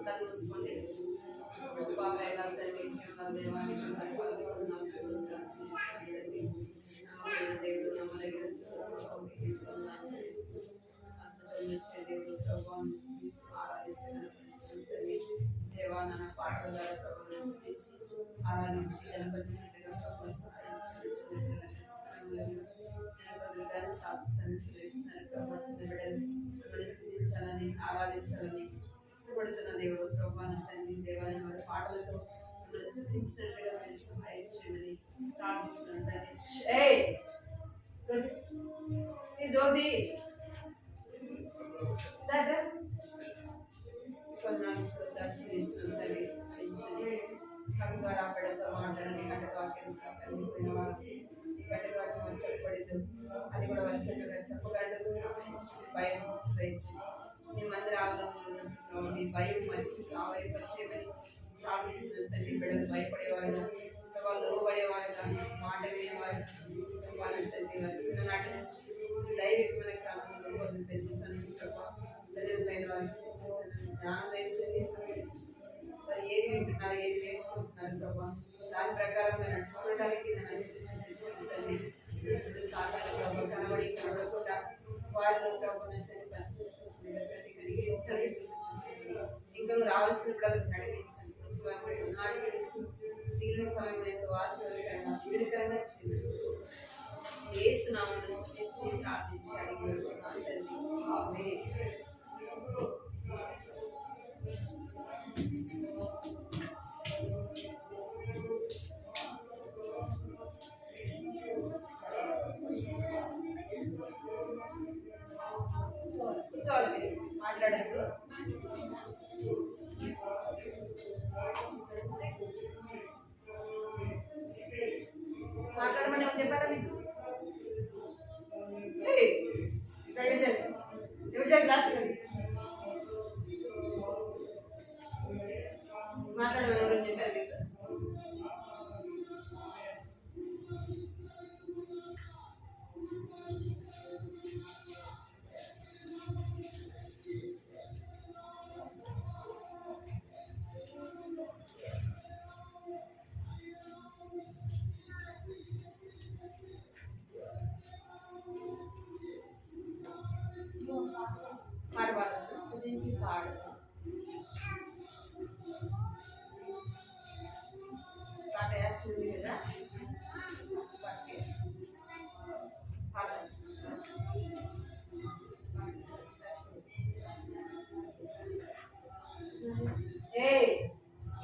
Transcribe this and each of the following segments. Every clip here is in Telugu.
కళ్ళు మూసుకోండి. బాబాయ్గా తండ్రి జీవనాల దేవానికి దేవుడు నమ్మదగిన దేవుడు ప్రభావం ఆరాధిస్తున్న దేవా నా పాటల ద్వారా ప్రభావం ఆరాధించి కనపరిచినట్టుగా ప్రభావం స్థితించాలని ఆరాధించాలని ఇష్టపడుతున్న దేవుడు ప్రభావం తండ్రి దేవాలయం వారి పాటలతో స్థుతించినట్టుగా మీరు సహాయం చేయమని ప్రార్థిస్తున్నాను కొన్నాళ్ళు స్తోత్రాలు చెల్లిస్తున్నాను సహాయించండి కవి ద్వారా పెడతా మాట్లాడండి కట్టకాక్యం కలిగిపోయిన వారు ఈ కట్టకాక్యం వచ్చపడింది అది కూడా వచ్చేట్టుగా చెప్పగలటకు సహాయించండి భయం దయచండి మీ మందిరాలలో మీ భయం మంచి ఆవరింపచేయమని ప్రార్థిస్తున్న తండ్రి బిడ్డలు భయపడేవారుగా వాళ్ళు లోబడేవారుగా మాట వినేవారుగా వాళ్ళ తండ్రి వారి చిన్ననాటి నుంచి దైవికమైన క్రమంలో వాళ్ళు పెంచుకొని దళితులైన వారికి జ్ఞానం దయచండి మరి ఏది వింటున్నారు ఏది నేర్చుకుంటున్నారు ప్రభా దాని ప్రకారంగా నడుచుకోవడానికి తండ్రి సాధారణ ప్రభావ కనబడి కనబడకుండా వారిలో ప్రభుత్వం పనిచేస్తుంది ఇంకా రావాల్సిన పిల్లలకు నడిపించండి వచ్చి వారిని ఆచరిస్తూ మిగిలిన సమయం ఎంతో ఆశీర్వాదకరంగా విలుకరంగా చేస్తున్నామని స్థుతించి ప్రార్థించి అడిగి తండ్రి కూర్చోవాలి మాట్లాడద్దు మాట్లాడమని ఏమని చెప్పారా మీకు క్లాస్ మాట్లాడమని ఎవరు చెప్పారు మీకు పాట పాడదు స్థుతించి పాడు పాట యాక్షన్ ఉంది కదా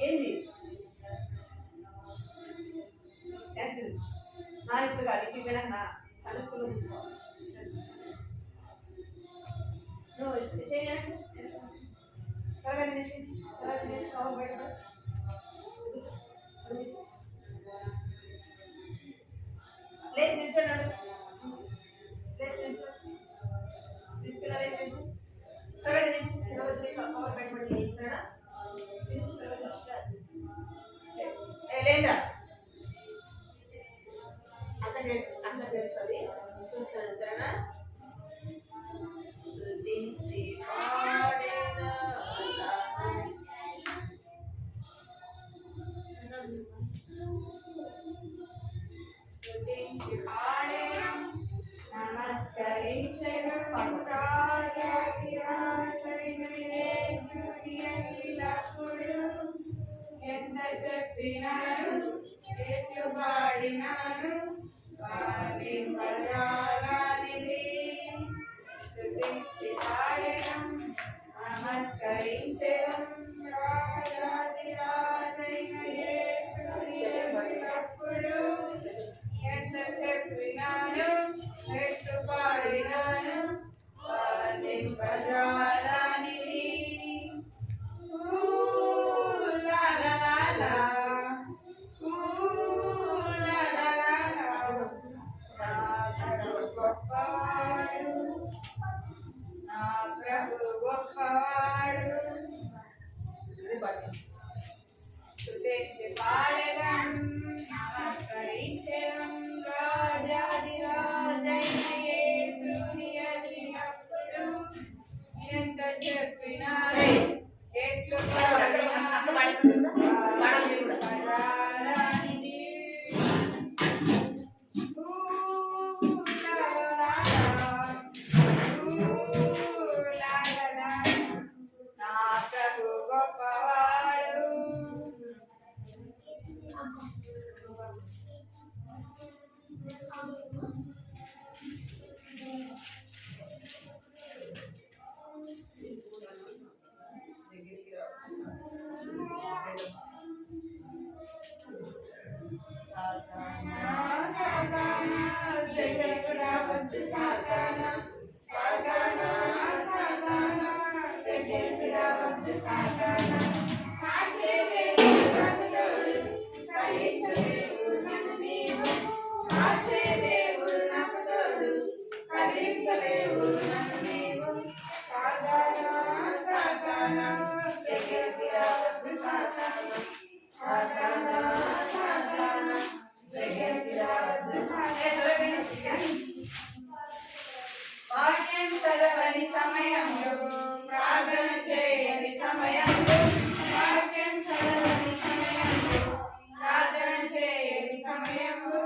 ఏంది యాక్షన్ నా ఇప్పుడు కాదు ఇంటికి పోయినా సండే స్కూల్లో కూర్చోవాలి త్వరగా తినేసి కవర్ బయట లేచి నిల్చోన్నాడు లేచి నిల్చో తీసుకున్నా లేచి నిల్చో త్వరగా తినేసి కవర్ బయట పడి చేయించాడా తినేసి త్వరగా లేండా అక్క చేస్తుంది చూస్తాను సరేనా స్తుతించి పాడేదా స్తుతించి పాడేదా సాతానా కాచే దేవుడు నాకు తోడు కదిలించలేవు నన్ను నీవు కాచే దేవుడు నాకు తోడు కదిలించలేవు నన్ను నీవు సాతానా సాతానా దగ్గరికి రావద్దు సాతానా సాతానా సాతానా దగ్గరికి రావద్దు వాక్యం చదవని సమయంలో ప్రార్థన చేయని సమయంలో వాక్యం చదవని సమయంలో ప్రార్థన చేయని సమయంలో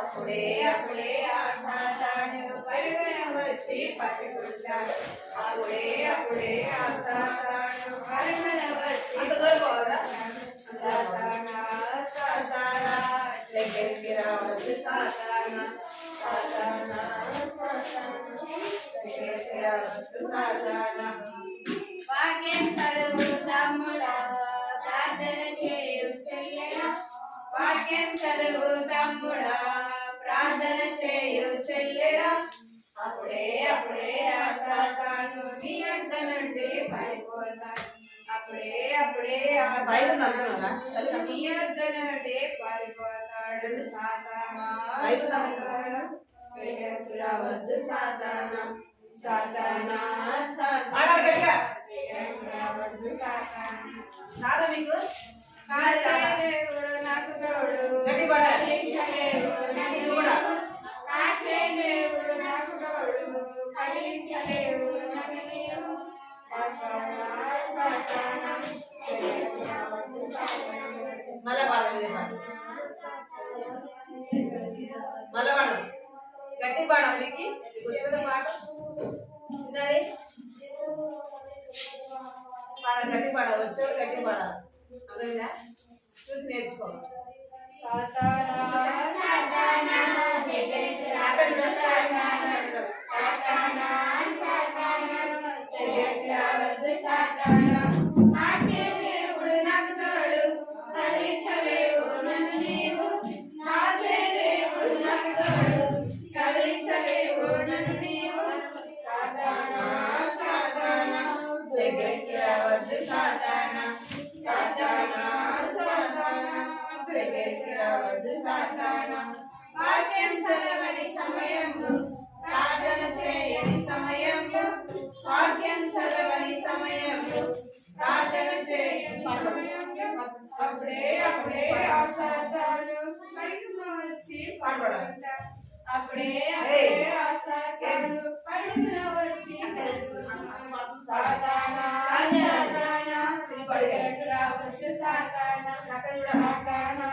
అప్పుడే అప్పుడే ఆ సాతాను పరుగున వచ్చి పట్టుకుంటాడు అప్పుడే అప్పుడే ఆ సాతాను పరుగున వచ్చి సాతానా సాతానా దగ్గరికి రావద్దు సాతానా సాతానా దగ్గరికి రావద్దు సాతానా వాక్యం చదువు తమ్ముడా ప్రార్థన చేయు చెయ్యరా వాక్యం చదువు తమ్ముడా ప్రార్థన చేయు చెల్లెరా అప్పుడే అప్పుడే ఆ సాతాను నీ అంత నుండి పడిపోతాడు అప్పుడే అప్పుడే ఆ సాతాను నీ అంత నుండి పడిపోతాడు సాతానా సాతానా దగ్గరికి రావద్దు సాతానా సాతానా సాతానా దగ్గరికి రావద్దు సాతానా మీకు దేవుడు నాకు తోడు కదిలించలేవు నన్ను కాచే దేవుడు నాకు తోడు కదిలించలేవు నన్ను నీవు సాతానా సాతానా మళ్ళా పాడదు మళ్ళా పాడదు గట్టి పాడాలి మీకు వచ్చిన పాట చిన్నది పాడ గట్టి పాడాలి వచ్చేవారు గట్టి పాడాలి అర్థమైందా చూసి నేర్చుకోవాలి సాతానా సాతానా దగ్గరికి రావద్దు సాతానా సాతానా సాతానా దగ్గరికి రావద్దు సాతానా కాచే దేవుడు నాకు తోడు కదిలించలేవు నన్ను నీవు కాచే దేవుడు నాకు తోడు కదిలించలేవు నన్ను నీవు సాతానా సాతానా దగ్గరికి రావద్దు సాతానా సాతానా సాతానా దగ్గరికి రావద్దు సాతానా వాక్యం చదవని సమయంలో ప్రార్థన చేయని సమయంలో వాక్యం చదవని సమయంలో ప్రార్థన చేయని సమయంలో అప్పుడే అప్పుడే ఆ సాతాను పరుగున వచ్చి పడుకుంటాడు అప్పుడే అప్పుడే ఆ సాతాను పరుగున వచ్చి సాతానా సాతానా దగ్గరికి రావద్దు సాతానా సాతానా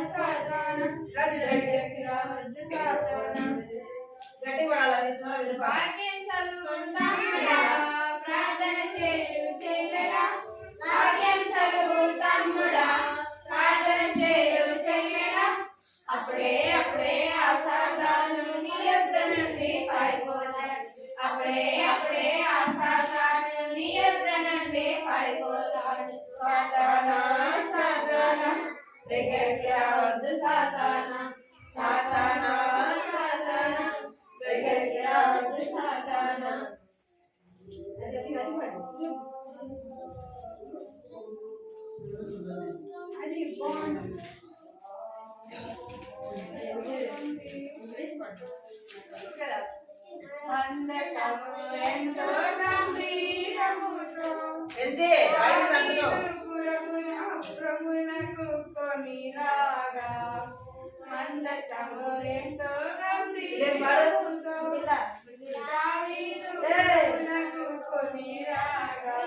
సాతానా దగ్గరికి రావద్దు సాతానా గట్టి పడాలి వాక్యం చదువుతాముడా ప్రార్థన చేయు చెల్లెలా వాక్యం చదువు తమ్ముడా ప్రార్థన చేయు చెల్లెలా అప్పుడే అప్పుడే ఆ సాతాను నీ యొద్ద నుండి పారిపోతాడు అప్పుడే అప్పుడే ఆ సాతాను నీ యొద్ద నుండి పారిపోతాడు సాతానా సాతానా దగ్గరికి రావద్దు సాతానా సాతానా సాతానా దగ్గరికి రావద్దు సాతానా అది మందసము ఎంతో గంభీరముతో ప్రభునకు కొని రాగా మందసము ఎంతో గంభీరముతో ప్రభునకు కొని రాగా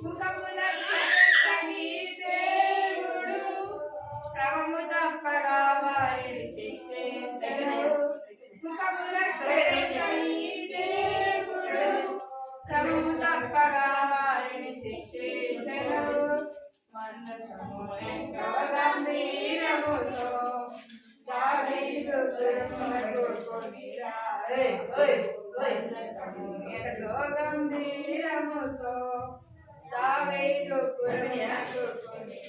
ముఖములకు దేవుడు క్రమము తప్పగా వారిని శిక్షించను ముఖములకు దేవుడు క్రమము తప్పగా వారిని శిక్షించను మందసము ఎంతో గంభీరముతో దావీదు దుర్ములకు కొని రాగా మందసము ఎంతో గంభీరముతో దావీదు పురమునకు కొని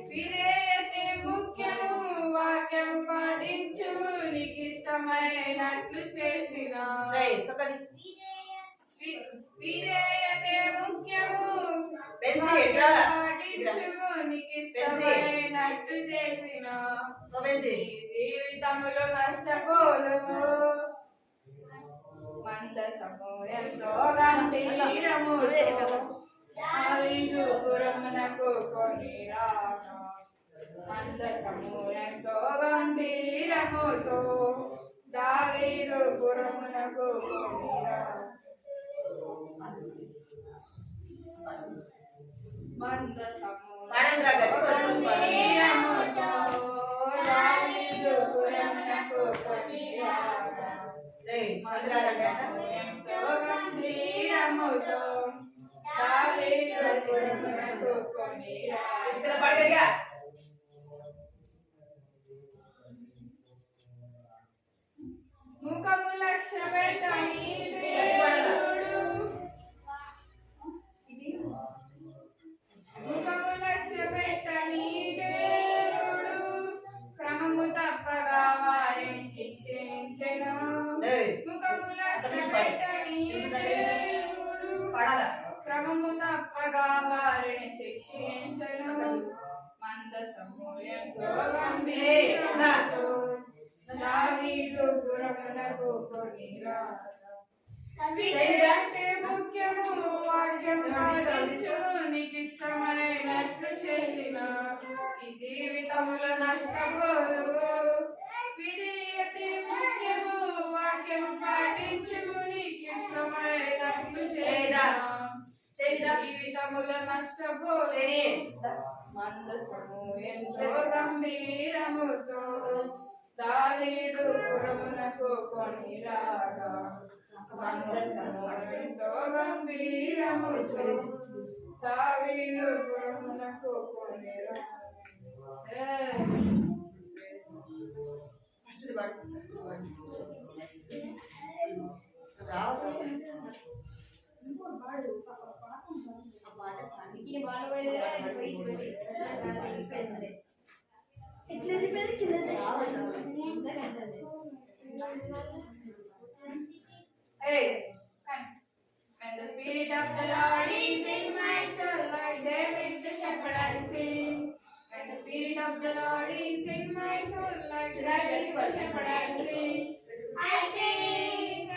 విధేయతే ముఖ్యము వాక్యము పాటించుము నీకు ఇష్టమైనట్లు చేసిన పాటించుము నీకిష్టమైనట్టు చేసిన జీవితములో నష్టపోదుము మందసము ఎంతో గంభీరముతో దావీదు పురమునకు కొనిరాగా మందసము ఎంతో గంభీరముతో దావీదు పురమునకు కొనిరాగా మందసము గంభీరముతో దావీదు పురమునకు కొనిరాగా మందసము ఎంతో గంభీరముతో దావీదు పురమునకు కొనిరాగా ముఖము లక్ష్య పెట్టని దేవుడు ముఖము లక్ష్య పెట్టని దేవుడు క్రమము తప్పగా వారిని శిక్షించెను ముఖము లక్ష్య పెట్టని దేవుడు క్రమము తప్పగా వారిని శిక్షించెను మందసము ఎంతో గంభీరముతో దావీదు పురమునకు కొనిరాగా వీటంటే ముఖ్యము వాక్యము పాటించుము నీకిష్టమైనట్లు చేసిన ఈ జీవితములో నష్టపోదు విధేయతే ముఖ్యము వాక్యము పాటించుము నీకిష్టమైనట్లు చేసిన జీవితములో నష్టపోదు మందసము ఎంతో గంభీరముతో దావీదు పురమునకు కొనిరాగా మందసము ఎంతో గంభీరముతో దావీదు పురమునకు కొనిరాగా Hey, when the Spirit of the Lord is in my soul, like David the shepherd I sing. When the Spirit of the Lord is in my soul, like David the shepherd I sing. I sing,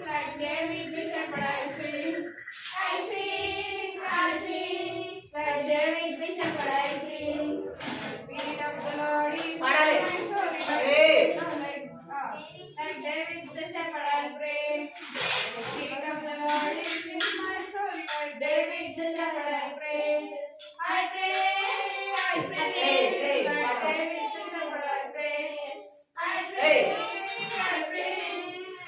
like David the shepherd I sing. I sing, like David the shepherd I sing. The Spirit of the Lord is in my soul, like David the shepherd I pray. The Spirit of the Lord is in my soul, like David the shepherd I pray. I pray, like David the shepherd I pray. I pray,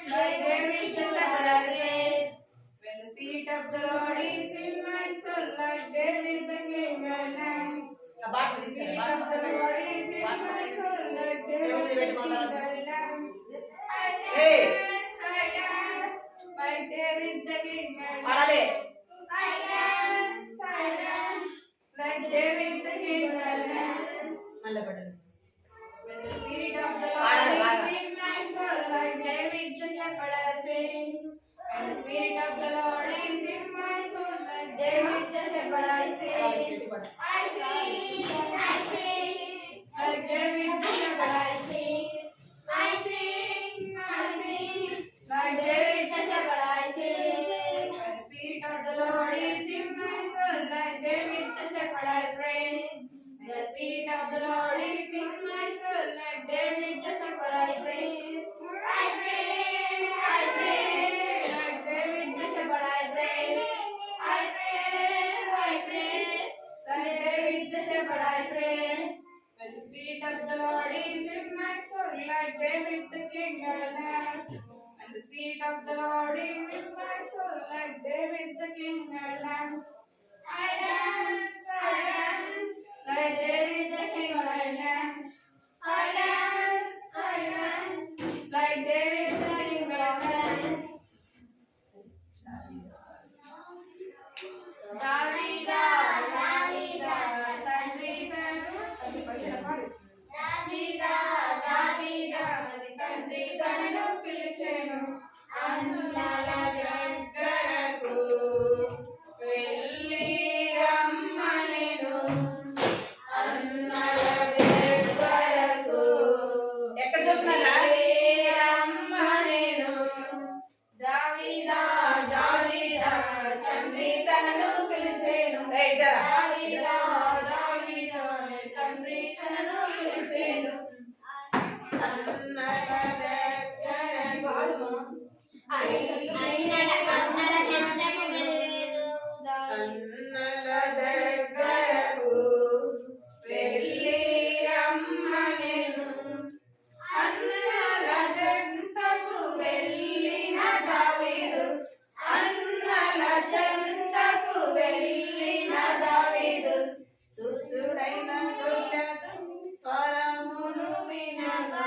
like David the shepherd I pray. When the Spirit of the Lord is in my soul, like David the king I dance. The Spirit of the Lord is in my soul, like David the king I dance. I dance, like David the king I dance. I dance, like David the king I dance. When the Spirit of the Lord is in my soul, like David the shepherd I sing. When the Spirit of the Lord is in my soul, like David the shepherd I sing. I sing, like David the shepherd I sing. I sing, like David the shepherd I sing. When the Spirit of the Lord is in my soul, like David the shepherd I pray. When the Spirit of the Lord is in my soul, like David the shepherd I pray. I pray, like David the shepherd I pray. I pray, like David the shepherd I pray. When the Spirit of the Lord is in my soul, like David the king I dance. When the Spirit of the Lord is in my soul, like David the king I dance. I dance, like David the king I dance. I dance, like David the king I dance. Davida, తండ్రి పేరు దావీదా తండ్రి తనను పిలిచెను అన్నల దగ్గరకు వెళ్ళిరా తండ్రి తనను పిలిచేను. దావీదా దావీదా తండ్రి తనను పిలిచేను. అన్నల దగ్గరకు అన్నల దగ్గరకు వెళ్ళి రమ్మనెను. అన్నల జంటకు వెళ్ళిన దావీదు అన్నల జంటకు వెళ్ళిన దావీదు దుష్టుడైన గొల్యాతు స్వరమును వినగా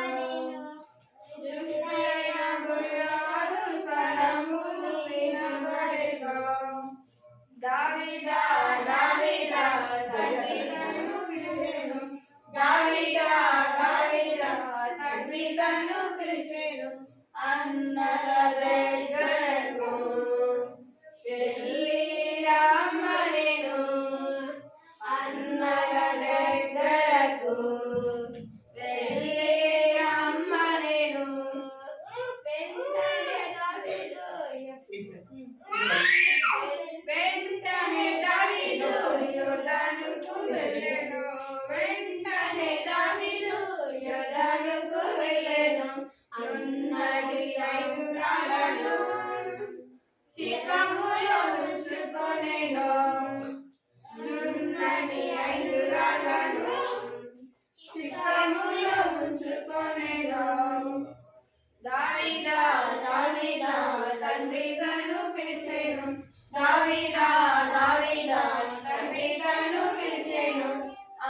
దుష్టుడైన గొల్యాతు స్వరమును వినబడెగా. దావీదా దావీదా తండ్రి తనను పిలిచెను. దావీదా దావీదా తండ్రి తనను పిలిచెను. అన్నల దగ్గరకు వెళ్ళి రమ్మనెను. అన్నల దగ్గరకు వెళ్ళి రమ్మనెను. వెంటనే దావీదు యోర్దానుకు వెళ్ళెను. వెంటనే దావీదు యోర్దానుకు వెళ్ళెను. నున్నటి 5 రాళ్లను చిక్కములో ఉంచుకొనెను. నున్నటి 5 రాళ్లను చిక్కములో ఉంచుకొనెను. దావీదా దావీదా తండ్రి తనను పిలిచెను. దావీదా దావీదా తండ్రి తనను పిలిచెను.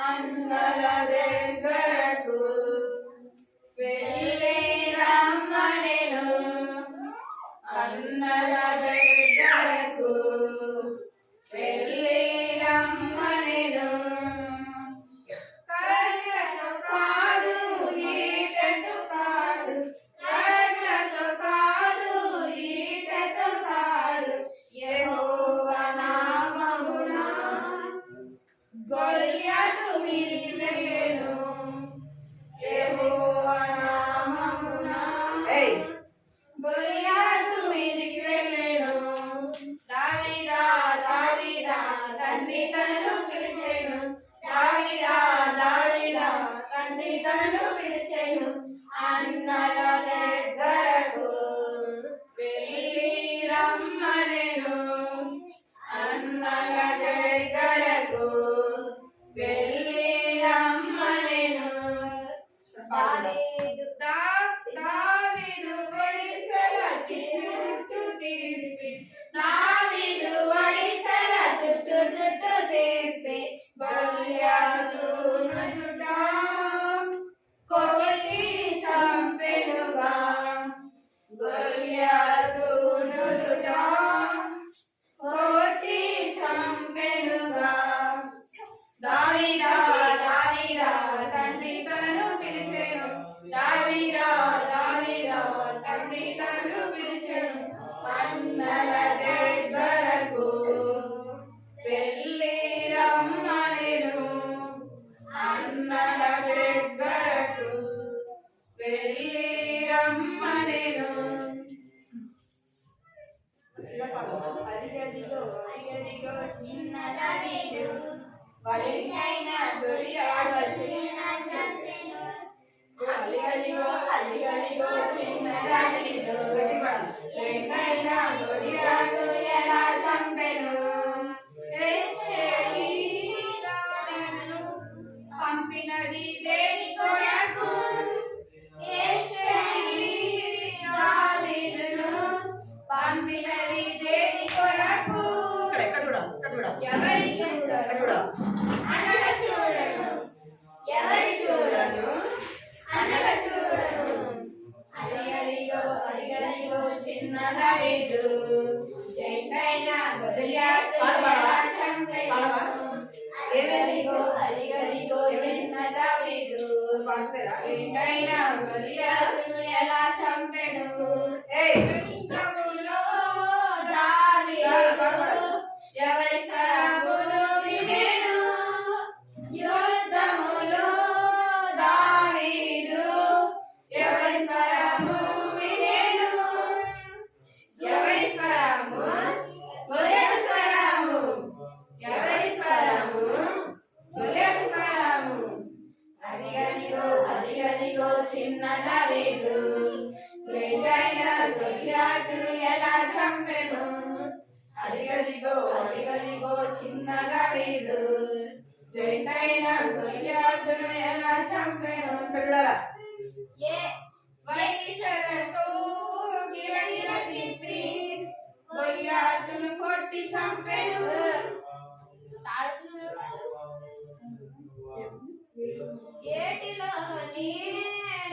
అన్నల దగ్గరకు వెళ్ళి రమ్మనెను. అన్నల దగ్గరకు వెళ్ళి రమ్మనెను. కర్రతో కాదు ఈటెతో కాదు కర్రతో కాదు ఈటెతో కాదు యెహోవా నామమున గొల్యాతు మీదికి వెళ్ళెను. యెహోవా నామమున గొల్యాతు మీదికి వెళ్ళెను. దావీదా దావీదా తండ్రి తనను పిలిచెను. దావీదా దావీదా తండ్రి తనను పిలిచెను. అన్నల దగ్గరకు వెళ్ళి రమ్మనెను. అన్నల దగ్గరకు వెళ్ళి రమ్మనెను. దావీదు ఒడిసెల చుట్టూ తిప్పి దావీదు ఒడిసెల చుట్టూ తిప్పి గొల్యాతు నుదుట కొట్టి చంపెనుగా. గొల్యాతు నుదుట కొట్టి చంపెనుగా. దావీదా దావీదా తండ్రి తనను పిలిచెను. దావీదా దావీదా తండ్రి తనను పిలిచెను. అన్నల దగ్గరకు వెళ్ళి రమ్మనెను. అన్నల దగ్గరకు వెళ్ళి రమ్మనెను. అదిగదిగో అదిగదిగో చిన్న దావీదు వాడికైన గొల్యాతు అదిగదిగో అదిగదిగో చిన్న దావీదు వాడికైన గొల్యాతు ఎలా చంపెను. యెహోవా పంపినది దేని కొరకు దావీదును పంపినది దేని కొరకు. ఎవరి చూడను అనల చూడను ఎవరి చూడను అనల చూడను. అదిగదిగో అదిగదిగో చిన్న దావీదు చెండైన గొల్యాతు ఎలా చంపెను. అదిగదిగో అదిగదిగో చిన్న దావీదు చెండైన గొల్యాతును ఎలా చంపెను. యుద్ధములో దావీదు ఎవరి స్వరమును వినెను. యుద్ధములో దావీదు ఎవరి స్వరమును వినెను. ఎవరి స్వరము గొర్రెల స్వరము గొల్లియాతును ఎలా చంపెను అదిగదిగో అదిగదిగో చిన్న దావీదు జంటైన గొల్లియాతును ఎలా చంపెను వైసరతో గిరగిర తిప్పి గొల్లియాతును కొట్టి చంపెను ఏటిలోని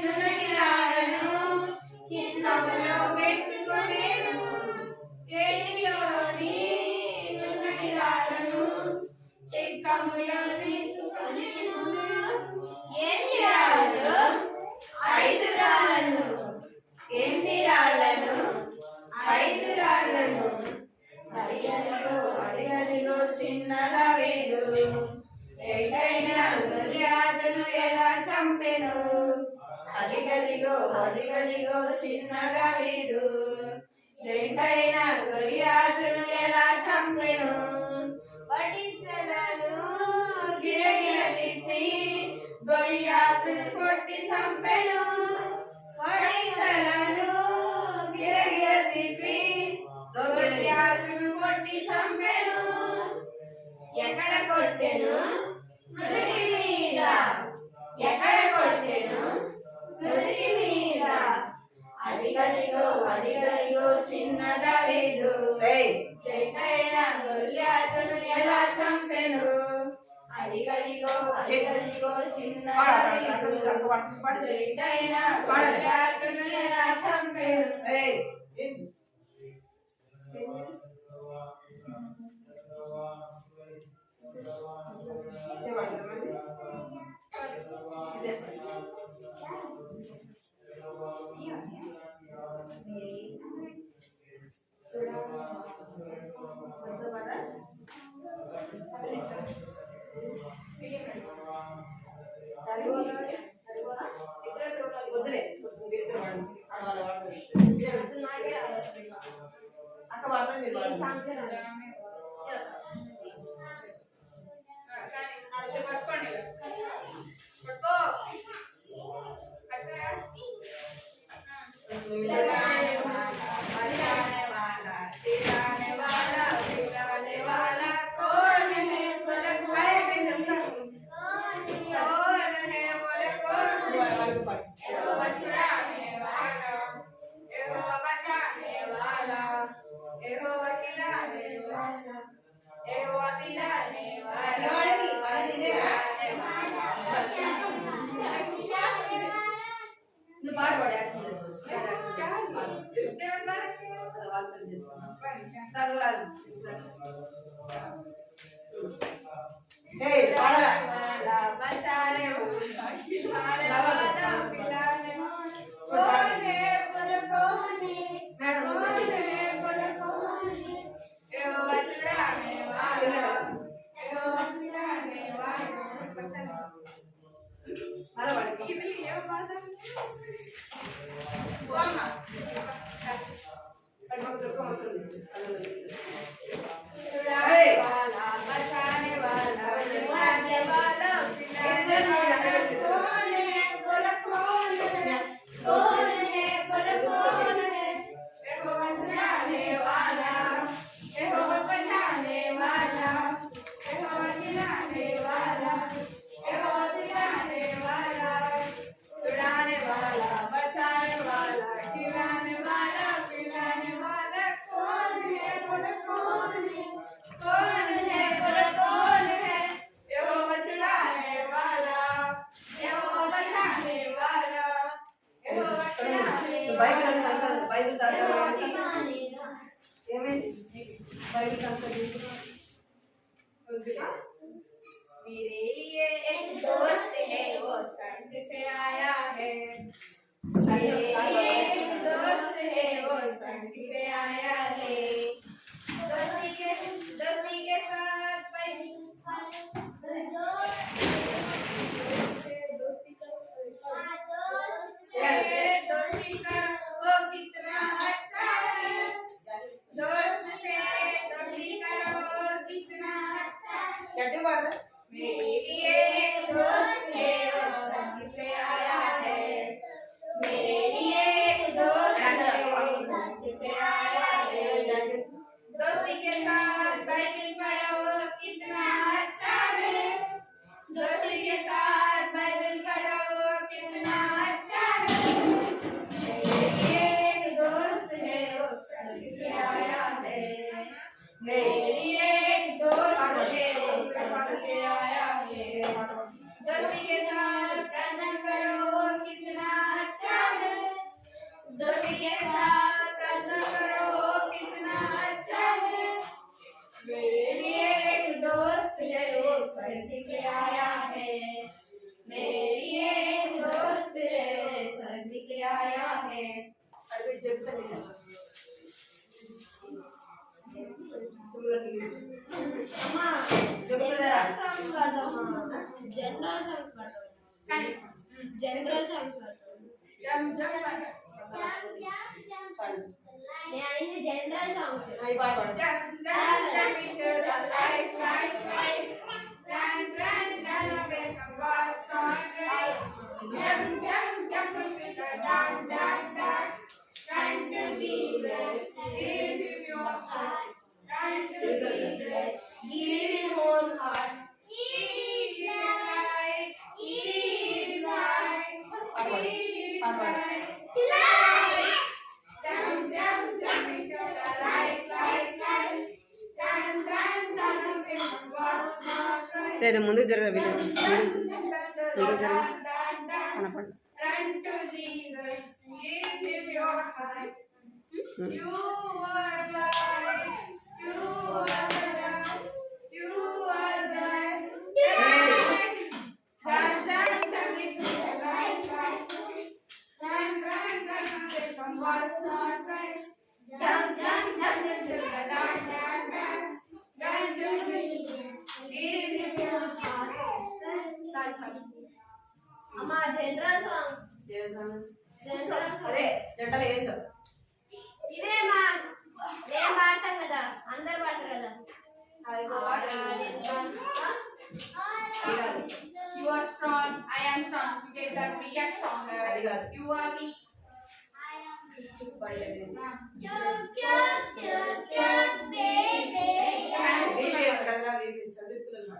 నున్నటి రాళ్ళను చిన్నములో పెట్టుకొనేను ఏటిలోని నున్నటి రాళ్ళను చిక్కములో తీసుకొనేను ఎన్ని రాళ్ళు 5 రాళ్ళను ఎన్ని రాళ్ళను 5 రాళ్ళను అదిగదిగో అదిగదిగో చిన్న దావీదు ఎటైనా గొల్లియాతును ఎలా చంపెను అదిగదిగో అదిగదిగో చిన్న దావీదు ఎటైనా గొల్లియాతును ఎలా చంపెను వడిసెలను గిరగిర తిప్పి గొల్లియాతును కొట్టి చంపెను వడిసెలను గిరగిర తిప్పి గొల్లియాతును కొట్టి చంపెను ఎక్కడ కొట్టెను నుదుటి మీద ఎక్కడ కొట్టెను నుదుటి మీద అదిగదిగో అదిగదిగో చిన్న దావీదు జంటైన గొల్లియాతును ఎలా చంపెను అదిగదిగో అదిగదిగో చిన్న దావీదు జంటైన గొల్లియాతును ఎలా చంపెను అక్క వాడతాను మీరు పట్టుకోండి పట్టుకో लगाने वाला दिलाने वाला दिलाने वाला कौन है बोले कौन है बोले कौन एगो बचाने वाला एगो बचाने वाला एगो खिलाने वाला एगो पिलाने वाला నువ్వు పాట పాడు मेरे लिए एक दोस्त है वो संग से आया है मेरे लिए एक दोस्त है वो संग से आया है दोस्ती के साथ दोस्ती कर वो कितना अच्छा है दोस्त से दोस्ती करो कितना अच्छा है मेरे लिए एक दोस्त है वो संग से आया है मेरे लिए एक दोस्त है वो संग से मेरे लिए एक दोस्त है सबक से आया है दोस्ती के साथ प्रार्थना करो वो कितना अच्छा है दोस्ती के साथ प्रार्थना करो वो कितना अच्छा है मेरे लिए एक दोस्त है वो स्वर्ग से आया है मेरे लिए एक दोस्त है स्वर्ग से आया है అడిగి చెప్తాను అమ్మా జనరల్ సాంగ్స్ పాడదామా జనరల్ సాంగ్స్ పాడదాం జనరల్ సాంగ్స్ పాడదాం జమ్ జమ్ నేను అడిగింది జనరల్ సాంగ్స్ అవి పాడు జమ్ జమ్ జమ్ into the light light light run run run away from what's not right jump jump jump into the dark dark dark run to Jesus give him your heart run to Jesus give him whole heart he is light he is light he is light jump jump jump into the light light light run run run away from what's not right నేను ముందుకు జరగ ముందుకు జరగ కనపడ Run to Jesus, give him your heart. You are light, you are the light, you are light. Run, run, run into the light, light. Run, run, run away from what's not right. Jump, jump, jump into the dark, dark, dark. Run to Jesus, give him your heart. అమ్మా జనరల్ సాంగ్ అదే జంటలు ఏందో ఇదే మా నేను పాడతాం కదా అందరు పాడతారు కదా You are strong, I am strong. Together we are stronger. You are weak. చుక్ పడలేదు Chuk chuk chuk chuk baby. వీపీఎస్ కదా వీపీఎస్ సండే స్కూల్ లో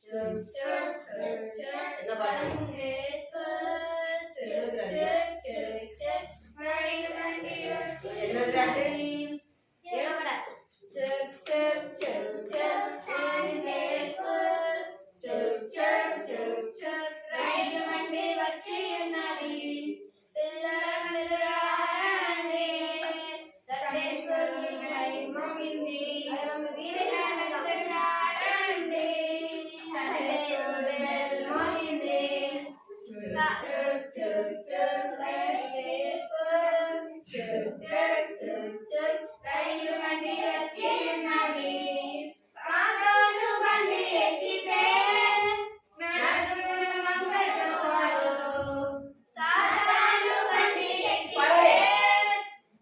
Chuk chuk chuk chuk. ఎలా పాడాలి Sunday school. Chuk chuk chuk chuk. Mari mandi ఎన్నోది అంటే ఏడవడా. Chuk chuk chuk chuk. Sunday school. Chuk chuk chuk chuk. రైలు మండి వచ్చి ఉన్నది. పిల్లలందరూ రండి. Sunday school కి టైం మోగింది. పిల్లలందరూ రండి. Sunday school bell మోగింది. Chuk chuk chuk Sunday school. Chuk chuk chuk chuk. రైలు బండి వచ్చి ఉన్నది. సాతాను బండి ఎక్కితే నడుమును వంగెట్టువారు. సాతాను బండి ఎక్కితే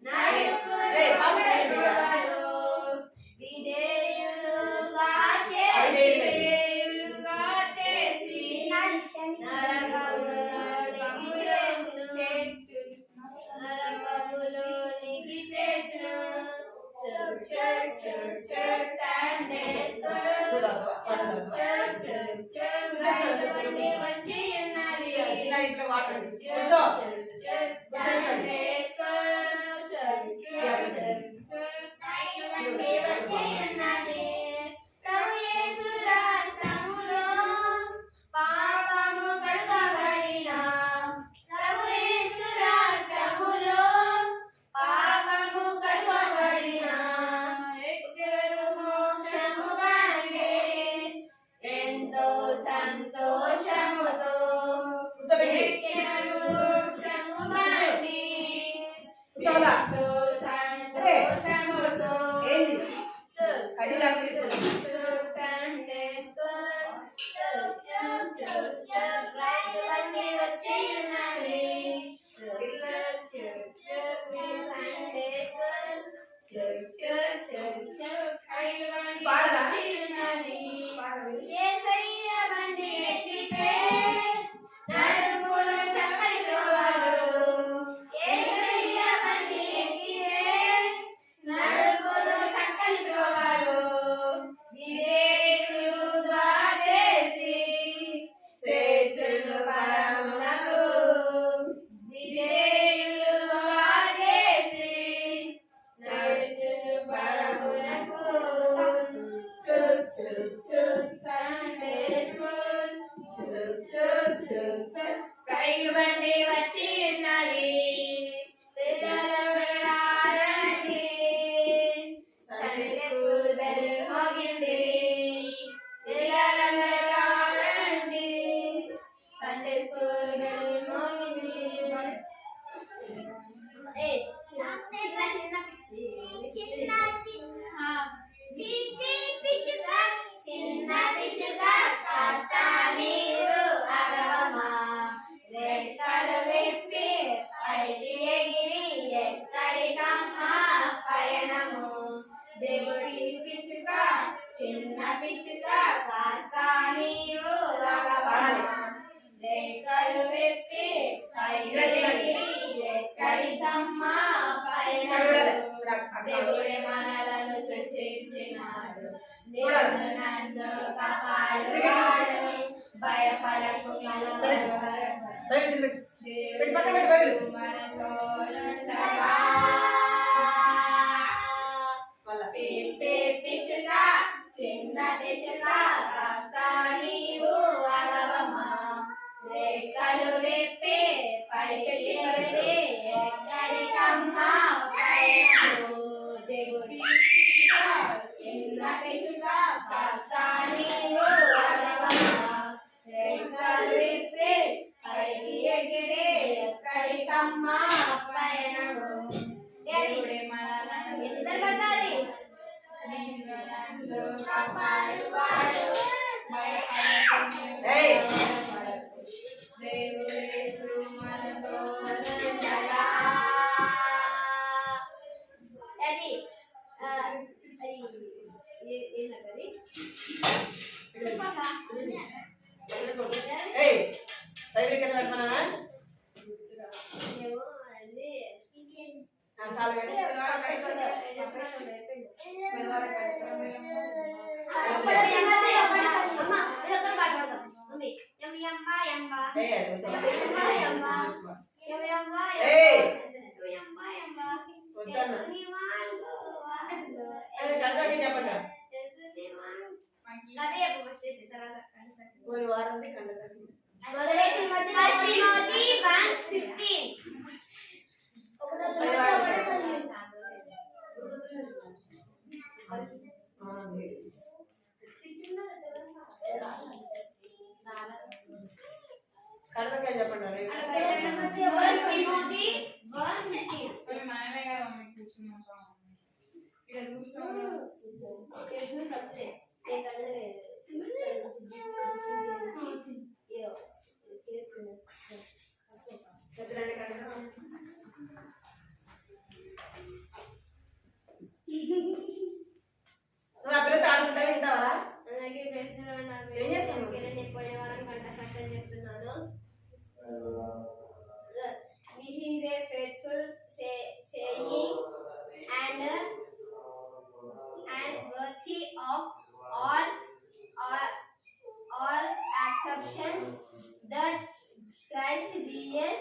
నడుమును వంగెట్టువారు. విధేయులుగా చేసి నరకములోనికి చేర్చును. Chuk chuk chuk chuk Sunday school. Chuk chuk chuk రైలు బండి వచ్చి ఉన్నది. చిన్న ఇంట్లో వాటర్ Chuk కూర్చో chuk chuk Sunday school. Chuk chuk chuk chuk రైలు బండి వచ్చి ఉన్నది. ప్రభు యేసు రక్తములో పాపము కడుగబడిన. ప్రభు యేసు రక్తములో పాపము కడుగబడిన. ఎక్కరు మోక్షము కంటే ఎంతో సంతోషముతో ఎక్కరు మోక్షము కంటే ఎంతో సంతోషముతో ఏంది కడి లాంటి Sunday school. Chuk chuk chuk chuk రైలు బండి వచ్చి ఉన్నది. Chuk chuk chuk Sunday school. Chuk chuk chuk chuk రైలు బండి వచ్చి ఉన్నది. యేసయ్య బండి ఎక్కితే నడుమును చక్కని త్రోవలు. యేసయ్య బండి ఎక్కితే నడుమును చక్కని త్రోవలు. విధేయులుగా చేసి చేర్చును పరమునకు. విధేయులుగా చేసి వచ్చును పరమునకు. చుక్ చుక్ చుక్ సండే స్కూల్. చుక్ చుక్ చుక్ చుక్ రైలు బండి వచ్చి ఉన్నది. పిల్లలందరూ రండి. సండే స్కూల్ బెల్ మోగింది. పిల్లలందరూ రండి. సండే స్కూల్ బెల్ మోగింది. చిన్న పిచ్చుక కాస్త నీరు అగవమా. రెక్కలు విప్పి పైకి ఎగిరి ఎక్కడికమ్మా పయనము. దేవుడి పిచ్చుక చిన్న పిచ్చుక కాస్త నీరు అగవమా. రెక్కలు విప్పి పైకి ఎగిరి ఎక్కడికమ్మా పయనము. దేవుడే మనలను సృష్టించినాడు. దేవుడు నన్ను కాపాడువాడు. భయపడకు దేవుడు మనతో ఉండగా. పిచ్చుక చిన్న పిచ్చుక కాస్త నీవు అగవమా. రెక్కలు విప్పి పైకి ఎగిరి ఎక్కడికమ్మా పయనము. దేవుడి చిన్న పిచ్చుక కాస్త నీవు అగవమా. రెక్కలు విప్పి పైకి ఎగిరి ఎక్కడికమ్మా పయనము. దేవుడే మనలను నిన్ను నన్ను కాపాడువాడు. దేవుడేసు మనతో ఉండగా. అది కడదకాయ చెప్పండి. మనమే కదా కూర్చున్నాం ఇక్కడ చూస్తున్నాం. నువ్వు ఆ పిల్లతో ఆడుకుంటా వింటావా? అలాగే ప్రశ్నలు ఏం చేస్తావు? పోయిన వారం గంట సత్యం చెప్తున్నాను. This is a faithful saying and worthy of all acceptance that Christ Jesus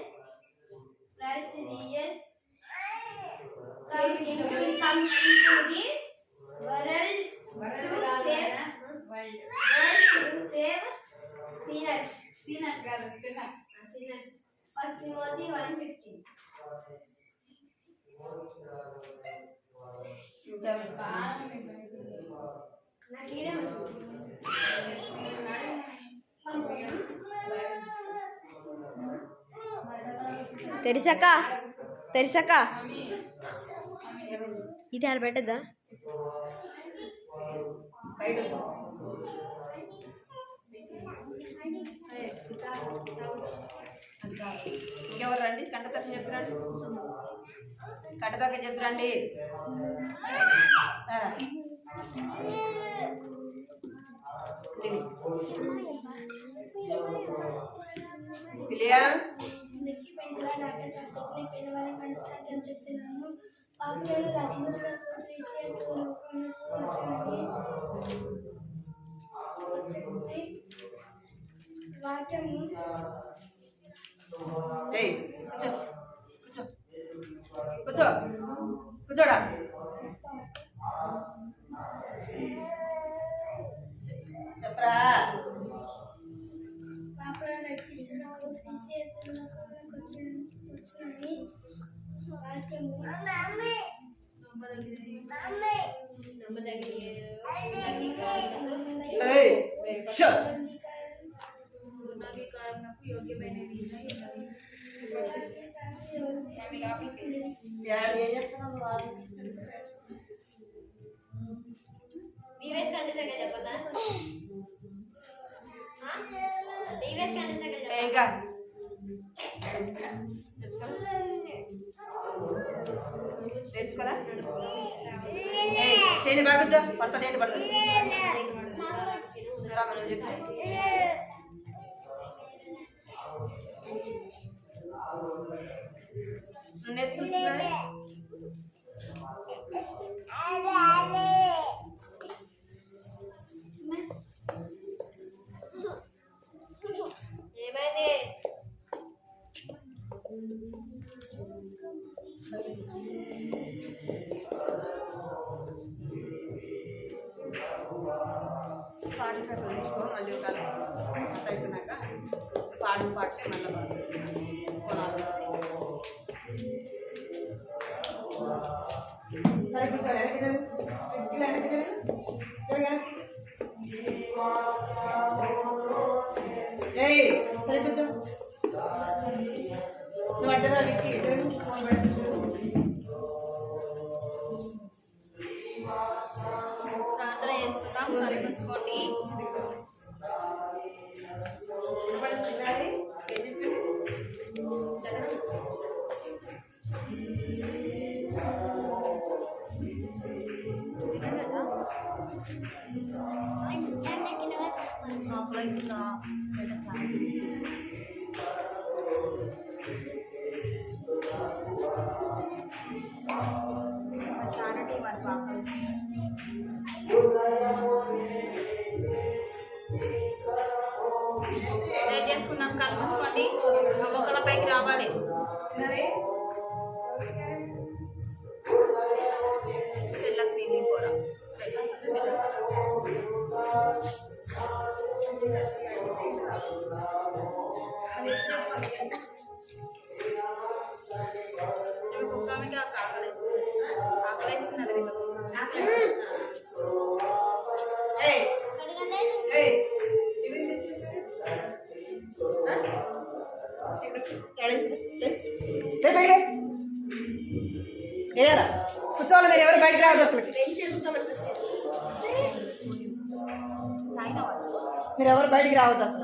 come into the world to save sinners. First Timothy 1:15. తెరిసక్క ఇది ఆడ పెట్టద్దా? ఇంకెవరు రండి? కంటతక్క చెప్తురండి. కంటతక్క చెప్తురండి. చెప్తున్నాను. పాపులను రచించడానికి వాక్యము కూర్చోడా. ఏయ్ షో పునరుద్ధరణకు యోగ్యమైన ఉన్నది. యాడ్ ఏం చేస్తున్నావు టీవీఎస్ కంటే చెప్పదా? టీవీఎస్ కంటే ఇంకా నేర్చుకోరా చేయని బాగా వచ్చా పడుతుంది ఏంటి పడుతుంది నేర్చుకుంటున్నా ఏమైంది? పాటలు నేర్చుకో మళ్ళీ ఒక అయిపోయినాక పాటలే మళ్ళీ సరే కూర్చోవాలి ఏయ్ సరే కూర్చో నువ్వు అడ్డరా విక్కి ఫోన్ ప్రార్థన చేసుకుందాం. కలుపుకోండి. రేట్ చేసుకుందాం. కలుపుకోండి. మొక్కల పైకి రావాలి. చెల్లకు తిని పోరా. కుక్కకి ఆకలేస్తున్నది. ఏరా కూర్చోవాలి మీరు ఎవరు బయటకు రావద్దు మీరు ఎవరు బయటికి రావద్దు అసలు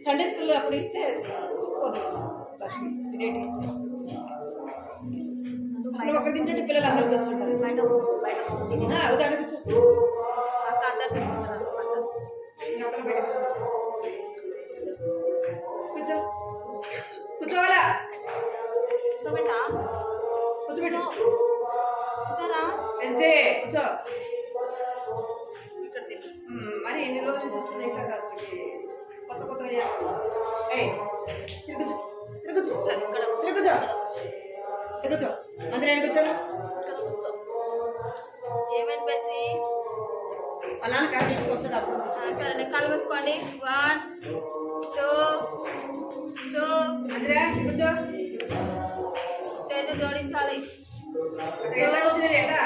సండే స్కూల్లో అప్పుడు ఇస్తే అసలు ఒకటి తింటే పిల్లలు అందరూ చూస్తుంటారు ఉదాహరణ కూర్చో కూర్చోవాలా కూర్చోబెట్టు కూర్చో మరి ఎన్ని రోజులు చూస్తున్నాయి కదా కొత్త కొత్తగా చేస్తున్నా కూర్చో అందరూ ఎక్కడ కూర్చోను ఏమైంది బెస్సి? అలా కరెక్ట్ తీసుకొస్తాడు అప్పుడు సరే కలుపుకోండి. 1 2 అందరా కూర్చో చేతులు జోడించాలి. ఎలా వచ్చినది ఎట్లా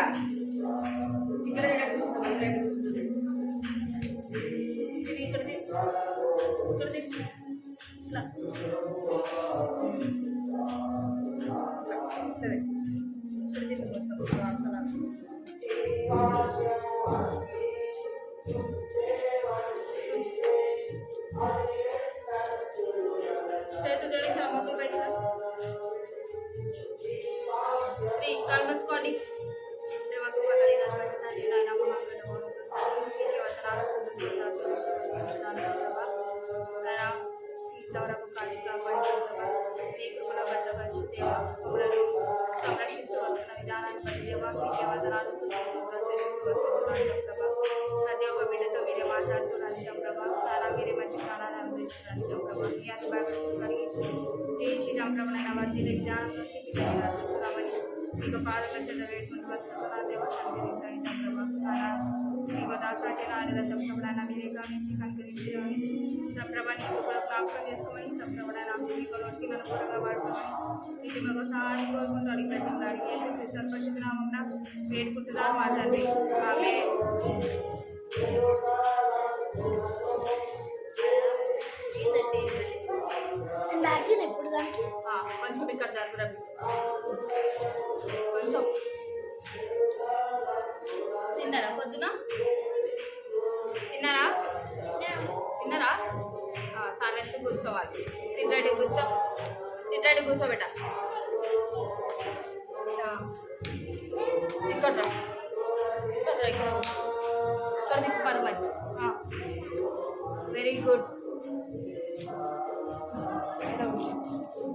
ఇక్కడ చూసుకున్నాం సరే చేతులు జోడించాలి. మొక్కలు పైకి కలుపుకోండి. ప్రతి ఒక్క బిడ్డతో మీరే మాట్లాడుతున్నారు ప్రభా. చాలా మీరే మంచి ప్రాణాలు అందిస్తున్నారు ప్రభా. మీ అనుభవం కలిగి శ్రీరామ్ ప్రభు వర్తి జ్ఞానం మీకు పాదల చెడ్డ వేసుకుని వస్తున్నా దేవ కనికరించాయి మీకు దాసాటి రాజులతో ప్రభుడైనా మీరే గమనించి కనికరించి ప్రభా నీకు కూడా ప్రాప్తం చేసుకోమని ప్రభుడైనా మీకు వచ్చి నన్ను కూడా వాడుకోమని ఇది మాకు సహాయం కోరుకుంటూ అడిగి అడిగి సర్పంచునామం వేడుకుంటున్నారు మా తండ్రి ఆమె ఎప్పుడు దానికి కొంచెం ఇక్కడ జరుగురా కొంచెం తిన్నారా పొద్దున తిన్నారా తిన్నారా సాలెన్స్ కూర్చోవాలి తింటాడి కూర్చోబెట్ట ఇక్కడ తిప్పారు మరి వెరీ గుడ్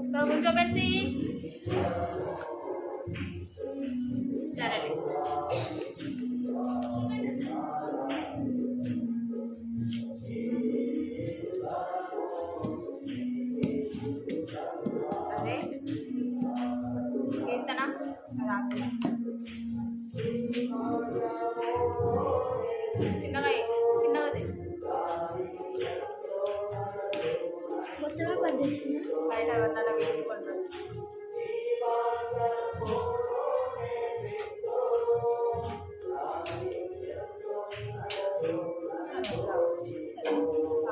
ఇక్కడ కూర్చోబెట్టి సరే అదే కీర్తన చిన్నగా మొత్తమే పనిచేసింది బయట ఎవరినైనా వేసుకుంటారు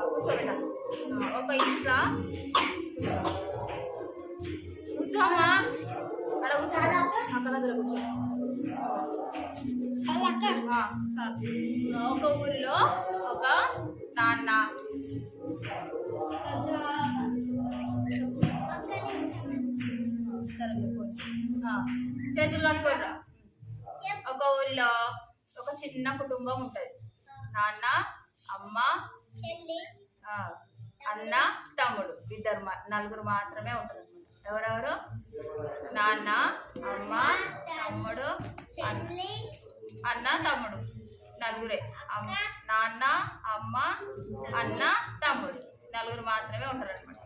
కూర్చోబెట్ట ఒక ఇంట్లో కూర్చోమ్మా అక్కడ కూర్చో అక్కడ దగ్గర కూర్చో ఒక ఊరిలో ఒక నాన్న చేతులు అనుకోరా ఒక ఊరిలో ఒక చిన్న కుటుంబం ఉంటుంది నాన్న అమ్మ అన్న తమ్ముడు ఇద్దరు నలుగురు మాత్రమే ఉంటారు ఎవరెవరు నాన్న అమ్మ తమ్ముడు అన్న తమ్ముడు నలుగురే నాన్న అమ్మ అన్న తమ్ముడు నలుగురు మాత్రమే ఉంటారు అనమాట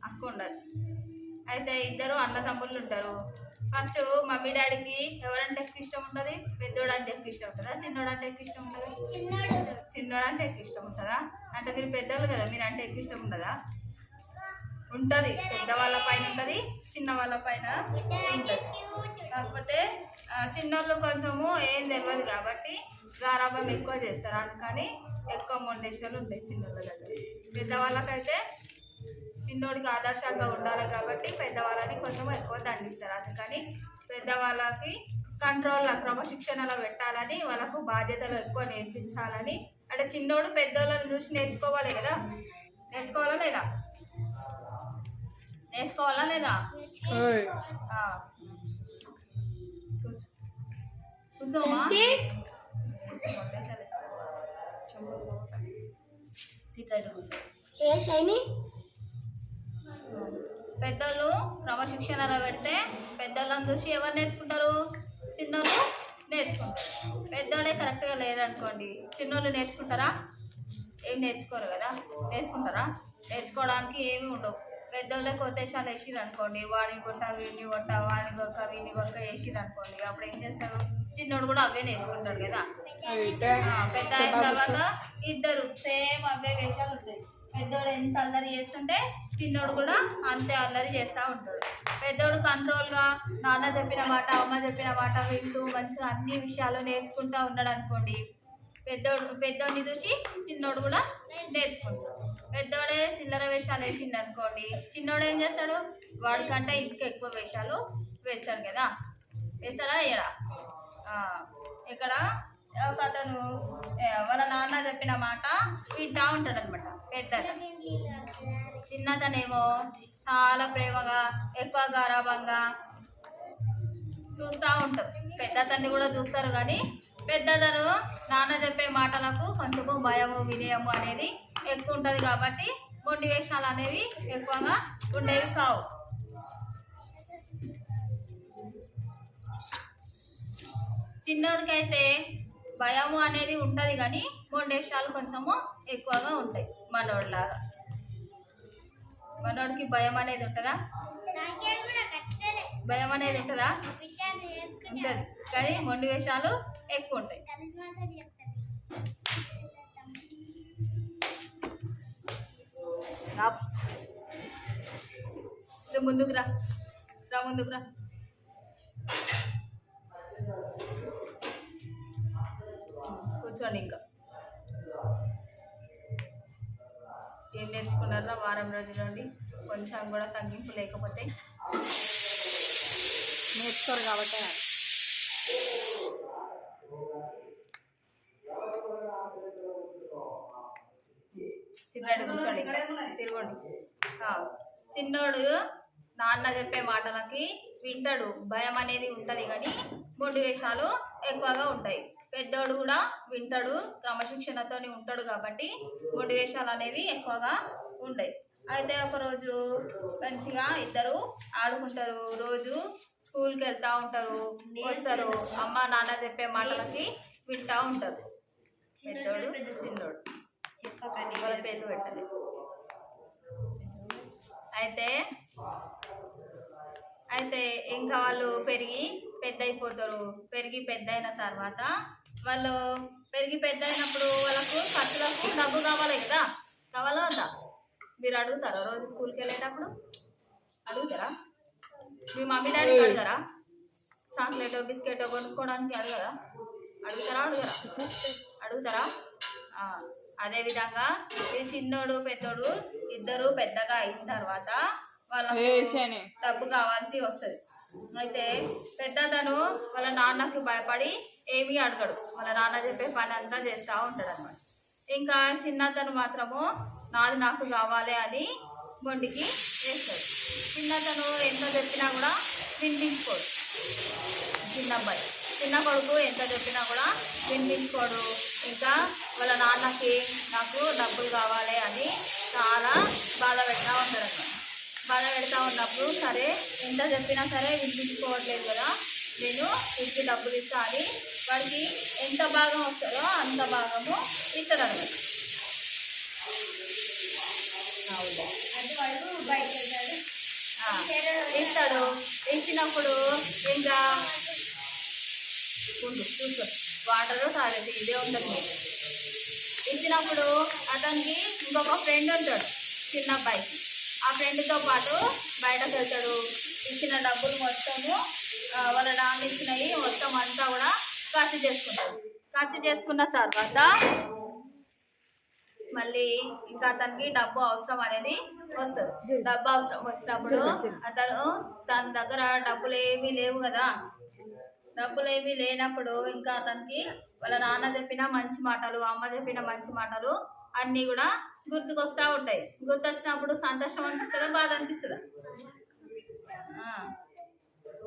అక్క ఉండదు అయితే ఇద్దరు అన్న తమ్ముళ్ళు ఉంటారు ఫస్ట్ మమ్మీ డాడీకి ఎవరంటే ఎక్కువ ఇష్టం ఉంటుంది పెద్దోడు అంటే ఎక్కువ ఇష్టం ఉంటుందా చిన్నోడు అంటే ఎక్కువ ఇష్టం ఉంటుందా చిన్నోడు అంటే ఎక్కువ ఇష్టం ఉంటుందా అంటే మీరు పెద్దోళ్ళు కదా మీరు అంటే ఎక్కువ ఇష్టం ఉండదా ఉంటుంది పెద్దవాళ్ళ పైన ఉంటుంది చిన్న వాళ్ళ పైన ఉంటుంది కాకపోతే చిన్నోళ్ళు కొంచెము ఏం తెలియదు కాబట్టి గారాబం ఎక్కువ చేస్తారు అందుకని ఎక్కువ మొండేషాలు ఉంటాయి చిన్నోళ్ళ దగ్గర పెద్దవాళ్ళకైతే చిన్నోడికి ఆదర్శంగా ఉండాలి కాబట్టి పెద్దవాళ్ళని కొంచెం ఎక్కువ దండిస్తారు అందుకని పెద్దవాళ్ళకి కంట్రోల్లో క్రమశిక్షణలో పెట్టాలని వాళ్ళకు బాధ్యతలు ఎక్కువ నేర్పించాలని అంటే చిన్నోడు పెద్దోళ్ళని చూసి నేర్చుకోవాలి కదా నేర్చుకోవాలా లేదా కూర్చోమా ఏ షైని పెద్దలు క్రమశిక్షణలో పెడితే పెద్దోళ్ళని చూసి ఎవరు నేర్చుకుంటారు చిన్నోళ్ళు నేర్చుకుంటారు పెద్దోళ్ళే కరెక్ట్గా లేరనుకోండి చిన్నోళ్ళు నేర్చుకుంటారా ఏం నేర్చుకోరు కదా నేర్చుకోవడానికి ఏమీ ఉండవు పెద్దోళ్ళే కొత్తేషాలు వేసిరు అనుకోండి వాడిని కొట్ట వీడిని కొట్ట వాడిని కొక్క వీడిని కొక్క వేసిరు అనుకోండి అప్పుడు ఏం చేస్తారు చిన్నోడు కూడా అవే నేర్చుకుంటాడు కదా పెద్ద అయిన తర్వాత ఇద్దరు సేమ్ అవే వేషాలు ఉంటాయి పెద్దోడు ఎంత అల్లరి చేస్తుంటే చిన్నోడు కూడా అంతే అల్లరి చేస్తూ ఉంటాడు పెద్దోడు కంట్రోల్గా నాన్న చెప్పిన మాట అమ్మ చెప్పిన మాట వింటూ మంచిగా అన్ని విషయాలు నేర్చుకుంటూ ఉన్నాడు అనుకోండి పెద్దోడిని చూసి చిన్నోడు కూడా నేర్చుకుంటాడు పెద్దోడే చిల్లర వేషాలు వేసిండు అనుకోండి చిన్నోడు ఏం చేస్తాడు వాడికంటే ఇంటికి ఎక్కువ వేషాలు వేస్తాడు కదా వేస్తాడా వేయడా ఇక్కడ ఒక అతను వాళ్ళ నాన్న చెప్పిన మాట వింటా ఉంటాడు అనమాట పెద్దతను చిన్నతనేమో చాలా ప్రేమగా ఎక్కువ గారాబంగా చూస్తూ ఉంటారు పెద్దతన్ని కూడా చూస్తారు కానీ పెద్దతను నాన్న చెప్పే మాటలకు కొంచెము భయము వినయము అనేది ఎక్కువ ఉంటుంది కాబట్టి మొండి వేషాలు అనేవి ఎక్కువగా ఉండేవి కావు చిన్నోడికైతే భయము అనేది ఉంటుంది కానీ మొండేషాలు కొంచెము ఎక్కువగా ఉంటాయి మనోడిలాగా మనోడికి భయం అనేది ఉంటుందా భయం అనేది ఉంటుందా? ఉంటుంది, కానీ మొండి వేషాలు ఎక్కువ ఉంటాయి. ముందుకు రా, ముందుకు రా. కూర్చోండి. ఇంకా ఏం నేర్చుకున్నారా వారం రోజుల నుండి? కొంచెం కూడా తగ్గింపు లేకపోతే నేర్చుకోరు కాబట్టి. చిన్నడు కూర్చోండి, తిరగండి. చిన్నోడు నాన్న చెప్పే మాటలకి వింటాడు, భయం అనేది ఉంటుంది, కానీ మొండి వేషాలు ఎక్కువగా ఉంటాయి. పెద్దోడు కూడా వింటాడు, క్రమశిక్షణతో ఉంటాడు, కాబట్టి మొండి వేషాలు అనేవి ఎక్కువగా ఉంటాయి. అయితే ఒకరోజు మంచిగా ఇద్దరు ఆడుకుంటారు, రోజు స్కూల్కి వెళ్తూ ఉంటారు, వస్తారు, అమ్మ నాన్న చెప్పే మాటలకి వింటూ ఉంటారు. పెద్దోడు చిన్నోడు వాళ్ళ పేర్లు పెట్టలేదు. అయితే ఇంకా వాళ్ళు పెరిగి పెద్ద అయిపోతారు. పెరిగి పెద్ద అయిన తర్వాత వాళ్ళు పెరిగి పెద్ద అయినప్పుడు వాళ్ళకు ఖర్చులకు డబ్బు కావాలి కదా, కావాలా వద్దా? మీరు అడుగుతారా? రోజు స్కూల్కి వెళ్ళేటప్పుడు అడుగుతారా? మీ మమ్మీ డాడీ అడగరా? చాక్లెట్ బిస్కెట్ కొనుక్కోవడానికి అడగరా? అడుగుతారా? అదేవిధంగా ఈ చిన్నోడు పెద్దోడు ఇద్దరు పెద్దగా అయిన తర్వాత వాళ్ళకి డబ్బు కావాల్సి వస్తుంది. అయితే పెద్దతను వాళ్ళ నాన్నకి భయపడి ఏమీ అడగడు, వాళ్ళ నాన్న చెప్పే పని అంతా చేస్తూ ఉంటాడు అనమాట. ఇంకా చిన్నతను మాత్రము నాది నాకు కావాలి అని మొండికి వేస్తాడు. చిన్నతను ఎంత చెప్పినా కూడా వినిపించుకోడు. చిన్న కొడుకు ఎంత చెప్పినా కూడా వినిపించుకోడు. ఇంకా వాళ్ళ నాన్నకి నాకు డబ్బులు కావాలి అని చాలా బాధ పెడతా ఉంటాడు అన్నమాట. బాధ పెడతా ఉన్నప్పుడు సరే ఎంత చెప్పినా సరే వినిపించుకోవట్లేదు కదా, నేను ఇంటికి డబ్బులు ఇస్తా అని వాడికి ఎంత భాగం వస్తుందో అంత భాగము ఇస్తాడు అనమాట. ఇస్తాడు. ఇచ్చినప్పుడు ఇంకా చూసుకో వాటర్ తాగేది ఇదే ఉంటుంది. ఇచ్చినప్పుడు అతనికి ఇంకొక ఫ్రెండ్ ఉంటాడు చిన్న అబ్బాయికి. ఆ ఫ్రెండ్తో పాటు బయటకు వెళ్తాడు. ఇచ్చిన డబ్బులు మొత్తము వాళ్ళ నాన్న ఇచ్చినవి మొత్తం అంతా కూడా ఖర్చు చేసుకుంటాడు. ఖర్చు చేసుకున్న తర్వాత మళ్ళీ ఇంకా అతనికి డబ్బు అవసరం అనేది వస్తుంది. డబ్బు అవసరం వచ్చినప్పుడు అతను తన దగ్గర డబ్బులు ఏమీ లేవు కదా, డబ్బులు ఏమీ లేనప్పుడు ఇంకా అతనికి వాళ్ళ నాన్న చెప్పిన మంచి మాటలు, అమ్మ చెప్పిన మంచి మాటలు అన్నీ కూడా గుర్తుకొస్తూ ఉంటాయి. గుర్తొచ్చినప్పుడు సంతోషం అనిపిస్తుందా, బాధ అనిపిస్తుందా?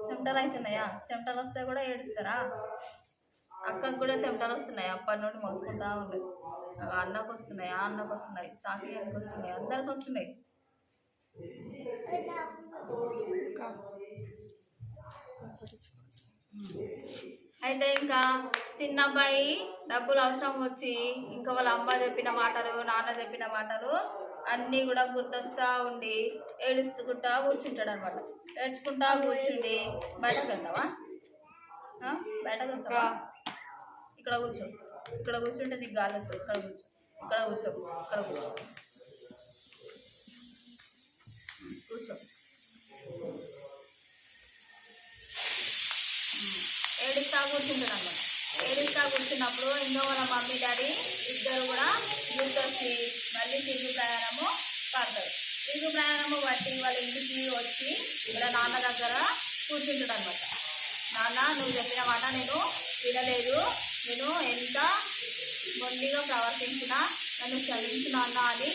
చెమటలు అవుతున్నాయా? చెమటలు వస్తే కూడా ఏడుస్తారా? అక్కకు కూడా చెమటలు వస్తున్నాయి, అప్పటి నుండి మొక్కుకుంటా ఉన్నది. అన్నకు వస్తున్నాయి, ఆ అన్నకు వస్తున్నాయి, సాకియానికి వస్తున్నాయి, అందరికి వస్తున్నాయి. అయితే ఇంకా చిన్న అబ్బాయి డబ్బులు అవసరం వచ్చి ఇంకా వాళ్ళ అమ్మ చెప్పిన మాటలు, నాన్న చెప్పిన మాటలు అన్నీ కూడా గుర్తొస్తూ ఉండి ఏడుచుకుంటా కూర్చుంటాడు అనమాట. ఏడ్చుకుంటా కూర్చుండి బయటకు వెళ్తావా? బయటకు వెళ్తావా? ఇక్కడ కూర్చో, ఇక్కడ కూర్చుంటే నీకు గాలి వస్తుంది. ఇక్కడ కూర్చో, ఇక్కడ కూర్చో, ఇక్కడ కూర్చో, కూర్చో. ఏడుస్తా కూర్చుంటాడు అనమాట. ఏడుస్తా కూర్చున్నప్పుడు ఇంకా వాళ్ళ మమ్మీ డాడీ ఇద్దరు కూడా గుర్తొచ్చి మళ్ళీ తిరుగు ప్రయాణము పడతారు. తిరుగు ప్రయాణము బట్టి వాళ్ళ ఇంటికి వచ్చి వాళ్ళ నాన్న దగ్గర కూర్చుంటాడు అనమాట. నాన్న, నువ్వు చెప్పిన మాట నేను వినలేదు, నేను ఎంత మొండిగా ప్రవర్తించినా నన్ను క్షమించిన అన్న అని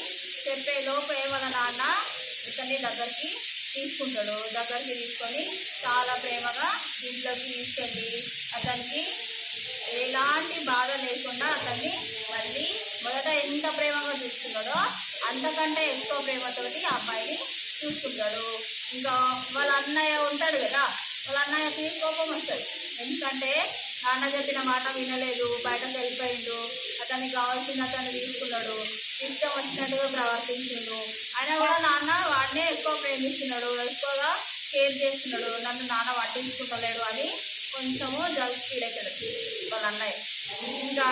చెప్పే లోపే వాళ్ళ నాన్న ఇతన్ని దగ్గరికి తీసుకుంటాడు. దగ్గరికి తీసుకొని చాలా ప్రేమగా ఇంట్లోకి తీసుకెళ్ళి అతనికి ఎలాంటి బాధ లేకుండా అతన్ని మళ్ళీ మొదట ఎంత ప్రేమగా చూసుకున్నాడో అంతకంటే ఎక్కువ ప్రేమతోటి ఆ అబ్బాయిని చూసుకుంటాడు. ఇంకా వాళ్ళ అన్నయ్య ఉంటాడు కదా, వాళ్ళ అన్నయ్యకి కోపం వస్తుంది. ఎందుకంటే నాన్న చెప్పిన మాట వినలేదు, బయటకు వెళ్ళిపోయిండు, అతనికి కావాల్సిన అతన్ని తీసుకున్నాడు, ఇష్టం వచ్చినట్టుగా ప్రవర్తించిండు. అయినా కూడా నాన్న వాడినే ఎక్కువ ప్రేమిస్తున్నాడు, ఎక్కువగా కేర్ చేస్తున్నాడు, నన్ను నాన్న పట్టించుకుంటలేడు అని కొంచెము జల్స్ ఫీల్ అవుతాడు వాళ్ళ అన్నయ్య. ఇంకా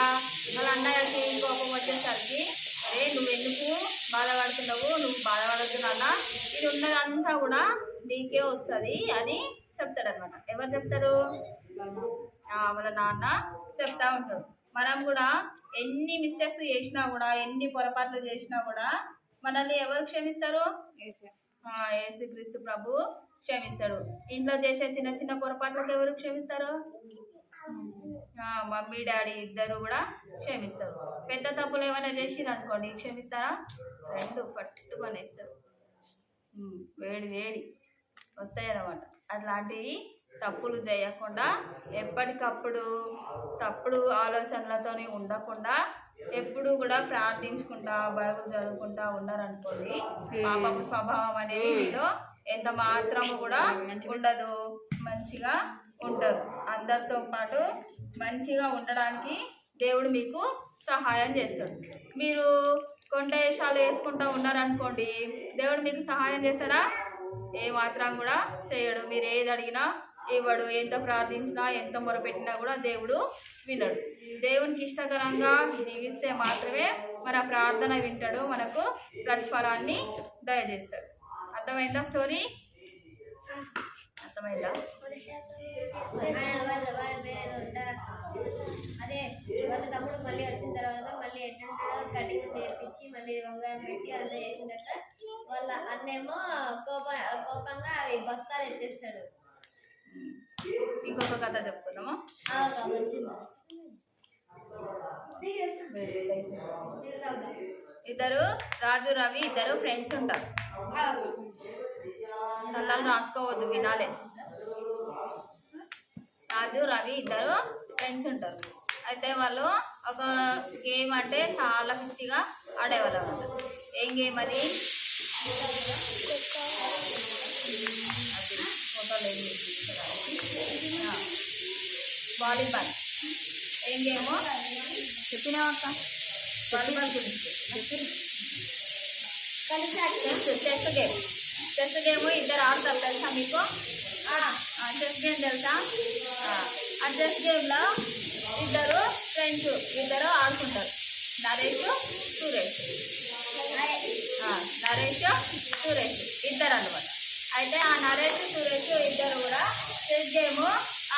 వాళ్ళ అన్నయ్యకి కోపం వచ్చేసరికి, అరే నువ్వు ఎందుకు బాధపడుతున్నావు, నువ్వు బాధపడద్దు నాన్న, ఇది ఉన్నదంతా కూడా నీకే వస్తుంది అని చెప్తాడు అనమాట. ఎవరు చెప్తారు? వాళ్ళ నాన్న చెప్తా ఉంటాడు. మనం కూడా ఎన్ని మిస్టేక్స్ చేసినా కూడా, ఎన్ని పొరపాట్లు చేసినా కూడా మనల్ని ఎవరు క్షమిస్తారు? యేసుక్రీస్తు ప్రభు క్షమిస్తాడు. ఇంట్లో చేసే చిన్న చిన్న పొరపాట్లకు ఎవరు క్షమిస్తారు? మమ్మీ డాడీ ఇద్దరు కూడా క్షమిస్తారు. పెద్ద తప్పులు ఏమైనా చేసిరు అనుకోండి, క్షమిస్తారా? రెండు పట్టు పనేస్తారు, వేడి వేడి వస్తాయి అన్నమాట. అట్లాంటివి తప్పులు చేయకుండా ఎప్పటికప్పుడు తప్పుడు ఆలోచనలతో ఉండకుండా ఎప్పుడు కూడా ప్రార్థించుకుంటా బైబిల్ చదువుకుంటా ఉన్నారనుకోండి, పాపపు స్వభావం అనేది మీలో ఎంత మాత్రము కూడా ఉండదు, మంచిగా ఉంటారు. అందరితో పాటు మంచిగా ఉండడానికి దేవుడు మీకు సహాయం చేస్తాడు. మీరు కొండ వేషాలు వేసుకుంటూ ఉన్నారనుకోండి, దేవుడు మీకు సహాయం చేస్తాడా? ఏ మాత్రం కూడా చేయడు. మీరు ఏది అడిగినా ఇవ్వడు. ఎంత ప్రార్థించినా ఎంత మొరపెట్టినా కూడా దేవుడు వినడు. దేవునికి ఇష్టకరంగా జీవిస్తే మాత్రమే మన ప్రార్థన వింటాడు, మనకు ప్రతిఫలాన్ని దయచేస్తాడు. అర్థమైందా స్టోరీ? అర్థమైందా? అదే వాళ్ళ తమ్ముడు మళ్ళీ వచ్చిన తర్వాత మళ్ళీ ఎట్లుంటాడో కటింగ్ వేపించి మళ్ళీ వంగారం పెట్టి అంతా చేసిన తర్వాత వాళ్ళ అన్నేమో కోపంగా అవి బస్తాలు ఎత్తేస్తాడు. ఇంకొక కథ చెప్పుకుందామా? ఇద్దరు రాజు రవి ఇద్దరు ఫ్రెండ్స్ ఉంటారు. కథలు రాసుకోవద్దు, వినాలే. రాజు రవి ఇద్దరు ఫ్రెండ్స్ ఉంటారు. అయితే వాళ్ళు ఒక గేమ్ అంటే చాలా పిచ్చిగా ఆడేవాళ్ళు అనమాట. ఏం గేమ్ అది? ఫోటోలు వాలీబాల్. ఏం గేమో చెప్పినావా అక్క? వాలీబాల్ గురించి చెస్ గేమ్. చెస్ గేమ్ ఇద్దరు ఆడతారు, తెలుసా మీకు? చెస్ గేమ్ తెలుసా? ఆ చెస్ గేమ్లో ఇద్దరు ఫ్రెండ్స్ ఇద్దరు ఆడుకుంటారు, నరేష్ సురేష్. నరేష్ సురేష్ ఇద్దరు అనమాట. అయితే ఆ నరేష్ సురేష్ ఇద్దరు కూడా చెస్ గేమ్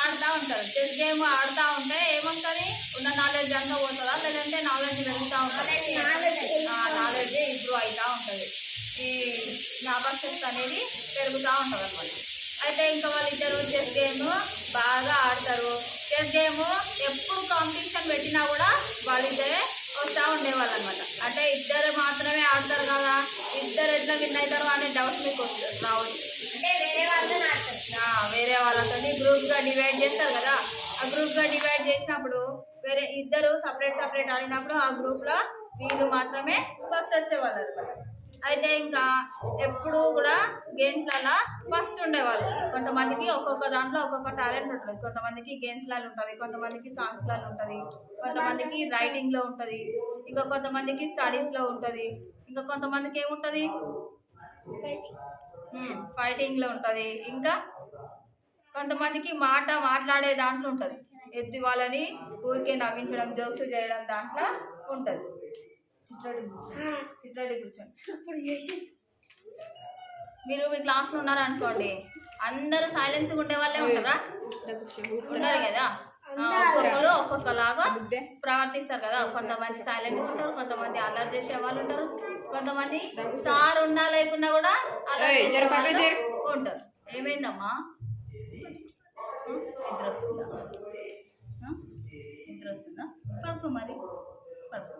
ఆడుతూ ఉంటారు. చెస్ గేమ్ ఆడుతూ ఉంటే ఏముంటుంది? ఉన్న నాలెడ్జ్ అంతా పోతుందా, లేదంటే నాలెడ్జ్ పెరుగుతూ ఉంటుంది? నాలెడ్జ్ ఇంప్రూవ్ అవుతూ ఉంటుంది, ఈ జ్ఞాపకశక్తి అనేది పెరుగుతూ ఉంటుంది అనమాట. అయితే ఇంకా వాళ్ళిద్దరు చెస్ గేమ్ బాగా ఆడతారు. చెస్ గేమ్ ఎప్పుడు కాంపిటీషన్ పెట్టినా కూడా వాళ్ళిద్దరే వస్తూ ఉండేవాళ్ళు అనమాట. అంటే ఇద్దరు మాత్రమే ఆడతారు కదా, ఇద్దరు ఎట్లా విన్ అవుతారు అనే డౌట్ మీకు రావచ్చు. అంటే వేరే వాళ్ళతో ఆడతారు, వేరే వాళ్ళతో గ్రూప్గా డివైడ్ చేస్తారు కదా. ఆ గ్రూప్గా డివైడ్ చేసినప్పుడు వేరే ఇద్దరు సపరేట్ ఆడినప్పుడు ఆ గ్రూప్లో వీళ్ళు మాత్రమే ఫస్ట్ వచ్చేవాళ్ళు అనమాట. అయితే ఇంకా ఎప్పుడు కూడా గేమ్స్లలో ఫస్ట్ ఉండేవాళ్ళు. కొంతమందికి ఒక్కొక్క దాంట్లో ఒక్కొక్క టాలెంట్ ఉంటుంది. కొంతమందికి గేమ్స్లలో ఉంటుంది, కొంతమందికి సాంగ్స్లలో ఉంటుంది, కొంతమందికి రైటింగ్లో ఉంటుంది, ఇంకా కొంతమందికి స్టడీస్లో ఉంటుంది, ఇంకా కొంతమందికి ఏముంటుంది? ఫైటింగ్లో ఉంటుంది, ఇంకా కొంతమందికి మాట్లాడే దాంట్లో ఉంటుంది. ఎత్తి వాళ్ళని ఊరికే నవ్వించడం, జోక్స్ చేయడం దాంట్లో ఉంటుంది. చిట్రాడి కూర్చోండి. మీరు మీ క్లాస్లో ఉన్నారనుకోండి, అందరూ సైలెన్స్గా ఉండే వాళ్ళే ఉంటారా? ఉండరు కదా. ఒక్కొక్కరు ఒక్కొక్కలాగా ప్రవర్తిస్తారు కదా. కొంతమంది సైలెంట్ ఉంటారు, కొంతమంది అల్లరి చేసే వాళ్ళు ఉంటారు, కొంతమంది సార్ ఉన్నా లేకున్నా కూడా అల్లరి చేసే వాళ్ళు ఉంటారు. ఏమైందమ్మా? నిద్ర వస్తుందా? పడుకో మరి, పడుకో.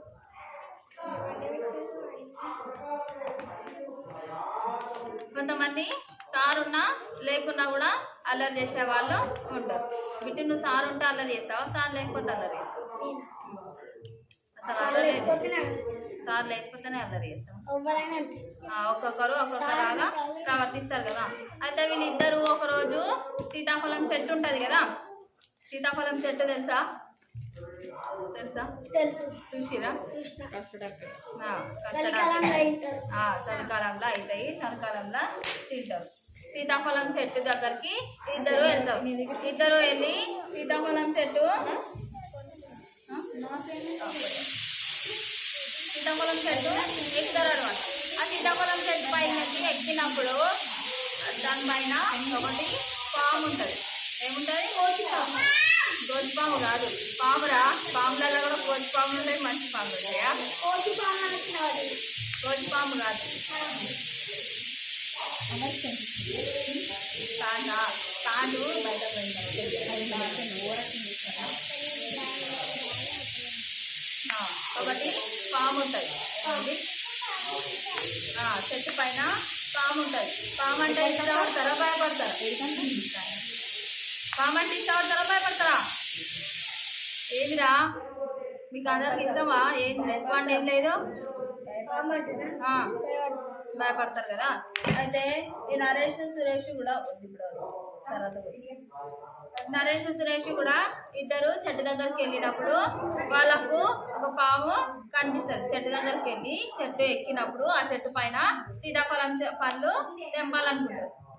కొంతమంది సార్ ఉన్నా లేకున్నా కూడా అల్లరి చేసే వాళ్ళు ఉంటారు. బిడ్డ నువ్వు సార్ ఉంటే అల్లరి చేస్తావా, సార్ లేకపోతే అల్లరి చేస్తావు? అసలు అల్లరి సార్ లేకపోతేనే అల్లరి చేస్తాం. ఒక్కొక్కరు ఒక్కొక్కలాగా ప్రవర్తిస్తారు కదా. అయితే వీళ్ళిద్దరూ ఒకరోజు సీతాఫలం చెట్టు ఉంటుంది కదా. సీతాఫలం చెట్టు తెలుసా? చూసిరా? చలికాలంలో అవుతాయి, చలికాలంలో తింటారు. సీతాఫలం చెట్టు దగ్గరికి ఇద్దరు వెళ్తాం. ఇద్దరు వెళ్ళి సీతాఫలం చెట్టు ఎక్కుతారు అనమాట. ఆ సీతాఫలం చెట్టు పైన ఎక్కినప్పుడు దానిపైన ఒకటి పాము ఉంటుంది. ఏముంటుంది? గోచిపాము కాదు, పామురా. పాములలో కూడా గోచిపాములు ఉంటాయి, మంచి పాములు ఉంటాయా? గోచిపాము కాదు, కాదు ఒకటి పాము ఉంటుంది. చెట్టు పైన పాము ఉంటుంది. పాము అంటే ఇష్టపడతారా భయపడతారా? పాము అంటే ఇష్టపడతారా భయపడతారా? ఏమిరా మీకు అందరికి ఇష్టమా? ఏం రెస్పాండ్ ఏం లేదు, భయపడతారు కదా. అయితే ఈ నరేష్ సురేష్ కూడా నరేష్ సురేష్ కూడా ఇద్దరు చెట్టు దగ్గరికి వెళ్ళినప్పుడు వాళ్ళకు ఒక పాము కనిపిస్తుంది. చెట్టు దగ్గరికి వెళ్ళి చెట్టు ఎక్కినప్పుడు ఆ చెట్టు పైన సీతాఫలం పళ్ళు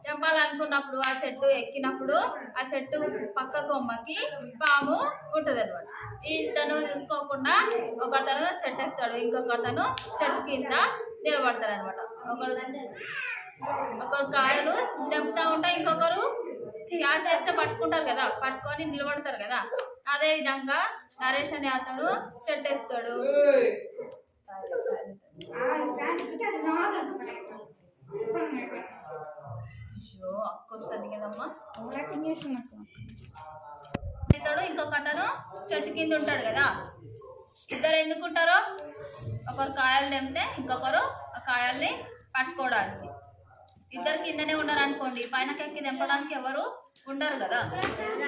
తెంపాలనుకున్నప్పుడు ఆ చెట్టు ఎక్కినప్పుడు ఆ చెట్టు పక్క కొమ్మకి పాము ఉంటుంది అనమాట. ఇతను చూసుకోకుండా ఒక అతను చెట్టు ఎక్కుతాడు, ఇంకొక అతను చెట్టు కింద నిలబడతాడు అనమాట. ఒకరు కాయలు తెంపుతా ఉంటాయి, ఇంకొకరు క్యాచ్ చేస్తే పట్టుకుంటారు కదా, పట్టుకొని నిలబడతారు కదా. అదే విధంగా నరేష్ అనే అతను చెట్టు ఎక్కుతాడు. అక్కొస్తుంది కదమ్మా. ఇతడు ఇంకొక అతను చెట్టు కింద ఉంటాడు కదా. ఇద్దరు ఎందుకుంటారో, ఒకరు కాయలు తెంపితే ఇంకొకరు ఆ కాయల్ని పట్టుకోవడానికి. ఇద్దరు కిందనే ఉన్నారు అనుకోండి, పైనకి ఎక్కి తెంపడానికి ఎవరు ఉండరు కదా.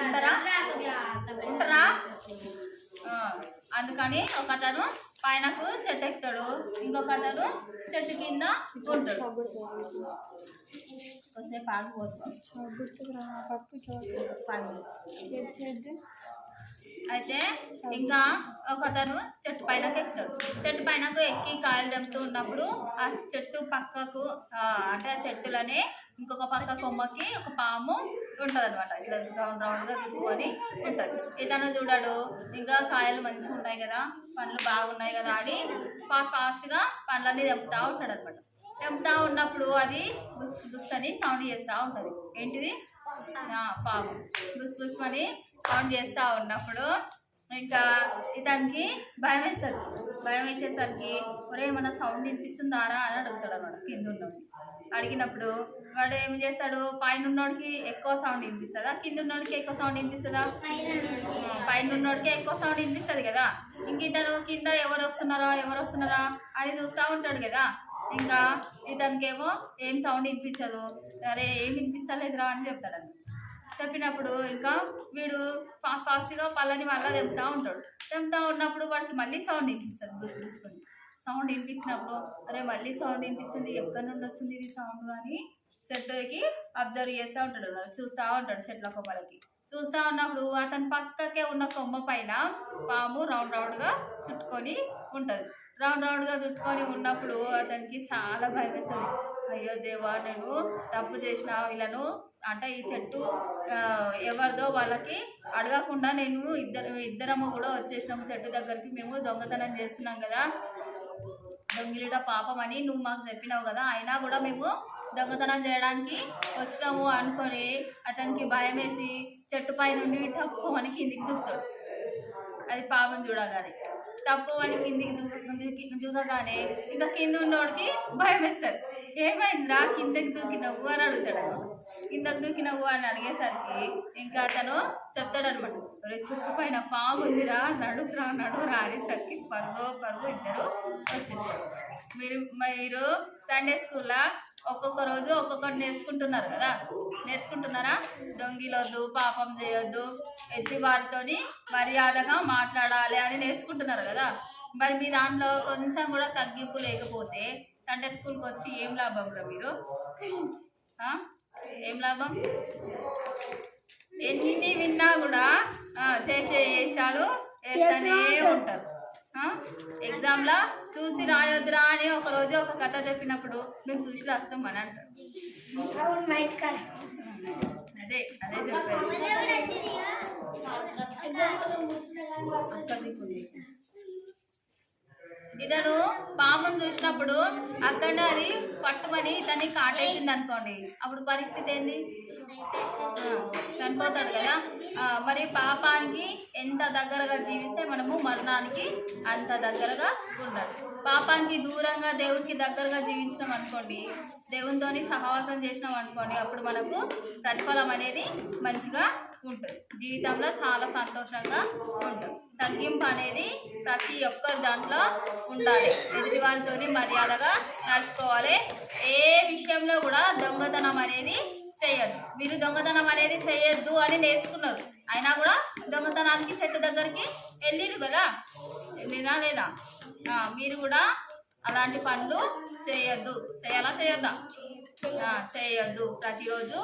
ఉంటారా? అందుకని ఒక అతను పైనకు చెట్టు ఎక్కుతాడు, ఇంకొక అతను చెట్టు కింద ఉంటాడు. కొద్దిసేపు ఆగిపోతాం. అయితే ఇంకా ఒకతను చెట్టు పైనకు ఎక్కుతాడు. చెట్టు పైనకు ఎక్కి కాయలు తెంపుతూ ఉన్నప్పుడు ఆ చెట్టు పక్కకు అంటే ఆ చెట్టులోనే ఇంకొక పక్క కొమ్మకి ఒక పాము ఉంటుంది అనమాట. ఇట్లా రౌండ్ రౌండ్గా తిప్పుకొని ఉంటుంది. ఇతను చూడడు, ఇంకా కాయలు మంచిగా ఉన్నాయి కదా, పండ్లు బాగున్నాయి కదా అని ఫాస్ట్గా పండ్లన్నీ తెంపుతూ ఉంటాడు అనమాట. తెంపుతూ ఉన్నప్పుడు అది బుస్ బుస్ అని సౌండ్ చేస్తూ ఉంటుంది. ఏంటిది? పాము బుస్ బుస్ అని సౌండ్ చేస్తూ ఉన్నప్పుడు ఇంకా ఇతనికి భయం వేస్తుంది. భయం వేసేసరికి ఒరే ఏమన్నా సౌండ్ వినిపిస్తుందారా అని అడుగుతాడు అనమాట కింద ఉన్నోడికి. అడిగినప్పుడు వాడు ఏం చేస్తాడు, పైన ఉన్నోడికి ఎక్కువ సౌండ్ వినిపిస్తుందా, కింద ఉన్నోడికి ఎక్కువ సౌండ్ వినిపిస్తుందా? పైన ఉన్నోడికి ఎక్కువ సౌండ్ వినిపిస్తుంది కదా. ఇంక ఇతను కింద ఎవరు వస్తున్నారా అని చూస్తూ ఉంటాడు కదా. ఇంకా ఇతనికి ఏమో ఏం సౌండ్ వినిపించదు. అరే ఏం వినిపిస్తలేదురా అని చెప్తాడు. చెప్పినప్పుడు ఇంకా వీడు ఫాస్ట్గా పళ్ళని వల్ల తెంపుతూ ఉన్నప్పుడు వాడికి మళ్ళీ సౌండ్ వినిపిస్తుంది. గుర్తుకొని సౌండ్ వినిపించినప్పుడు అరే మళ్ళీ సౌండ్ వినిపిస్తుంది, ఎక్కడి నుండి వస్తుంది ఇది సౌండ్ అని చెట్టుకి అబ్జర్వ్ చేస్తూ ఉంటాడు, చూస్తూ ఉంటాడు. చెట్ల కొమ్మలకి చూస్తూ ఉన్నప్పుడు అతని పక్కకే ఉన్న కొమ్మ పైన పాము రౌండ్ రౌండ్గా చుట్టుకొని ఉంటుంది. రౌండ్ రౌండ్గా చుట్టుకొని ఉన్నప్పుడు అతనికి చాలా భయం వేస్తుంది. అయ్యో దేవా, నేను తప్పు చేసిన, వీళ్ళను అంటే ఈ చెట్టు ఎవరిదో వాళ్ళకి అడగకుండా నేను ఇద్దరము కూడా వచ్చేసినాము చెట్టు దగ్గరికి. మేము దొంగతనం చేస్తున్నాం కదా, దొంగిలిట పాపం అని నువ్వు మాకు చెప్పినావు కదా, అయినా కూడా మేము దొంగతనం చేయడానికి వచ్చినాము అనుకొని అతనికి భయం వేసి చెట్టు పై నుండి తప్పు అని కిందికి దూకుతాడు. అది పాపం చూడగానే తప్పు అని కిందికి దూకగానే ఇంకా కింద ఉన్నోడికి భయం వేస్తుంది. ఏమైందిరా కిందకి దూకినవ్వు అని అడుగుతాడు అనమాట. కిందకి దూకినవ్వు అని అడిగేసరికి ఇంకా అతను చెప్తాడనమాట, చెట్టు పైన పాము ఉందిరా, నడురా అనేసరికి పరుగు ఇద్దరు వచ్చేస్తారు. మీరు సండే స్కూల్లో ఒక్కొక్క రోజు ఒక్కొక్కటి నేర్చుకుంటున్నారు కదా. నేర్చుకుంటున్నారా? దొంగిలొద్దు, పాపం చేయొద్దు, ఎత్తి వారితోని మర్యాదగా మాట్లాడాలి అని నేర్చుకుంటున్నారు కదా. మరి మీ దాంట్లో కొంచెం కూడా తగ్గింపు లేకపోతే సండే స్కూల్కి వచ్చి ఏం లాభం రా మీరు? ఏం లాభం? ఎన్ని విన్నా కూడా చేసే వేషాలు వేస్తూనే ఉంటారు. ఎగ్జామ్లో చూసి రాయొద్దురా అని ఒకరోజు ఒక కథ చెప్పినప్పుడు మేము చూసి రాస్తాం అని అంటారు. అదే అదే చెప్పారు. ఇతను పామును చూసినప్పుడు అక్కడనే అది పట్టుకొని ఇతన్ని కాటేసింది అనుకోండి, అప్పుడు పరిస్థితి ఏంది? చనిపోతాడు కదా. మరి పాపానికి ఎంత దగ్గరగా జీవిస్తే మనము మరణానికి అంత దగ్గరగా ఉండాలి. పాపానికి దూరంగా దేవునికి దగ్గరగా జీవించినాం అనుకోండి, దేవునితోని సహవాసం చేసినాం అనుకోండి, అప్పుడు మనకు ప్రతిఫలం అనేది మంచిగా ఉంటుంది. జీవితంలో చాలా సంతోషంగా ఉంటుంది. తగ్గింపు అనేది ప్రతి ఒక్కరి దాంట్లో ఉండాలి. ఎదుటి వారితో మర్యాదగా నడుచుకోవాలి. ఏ విషయంలో కూడా దొంగతనం అనేది చేయొద్దు. మీరు దొంగతనం అనేది చేయొద్దు అని నేర్చుకున్నారు, అయినా కూడా దొంగతనానికి చెట్టు దగ్గరికి వెళ్ళిరు కదా, వెళ్ళినా లేదా? మీరు కూడా అలాంటి పనులు చేయొద్దు. చేయాలా చేయొద్దా? చేయొద్దు. ప్రతిరోజు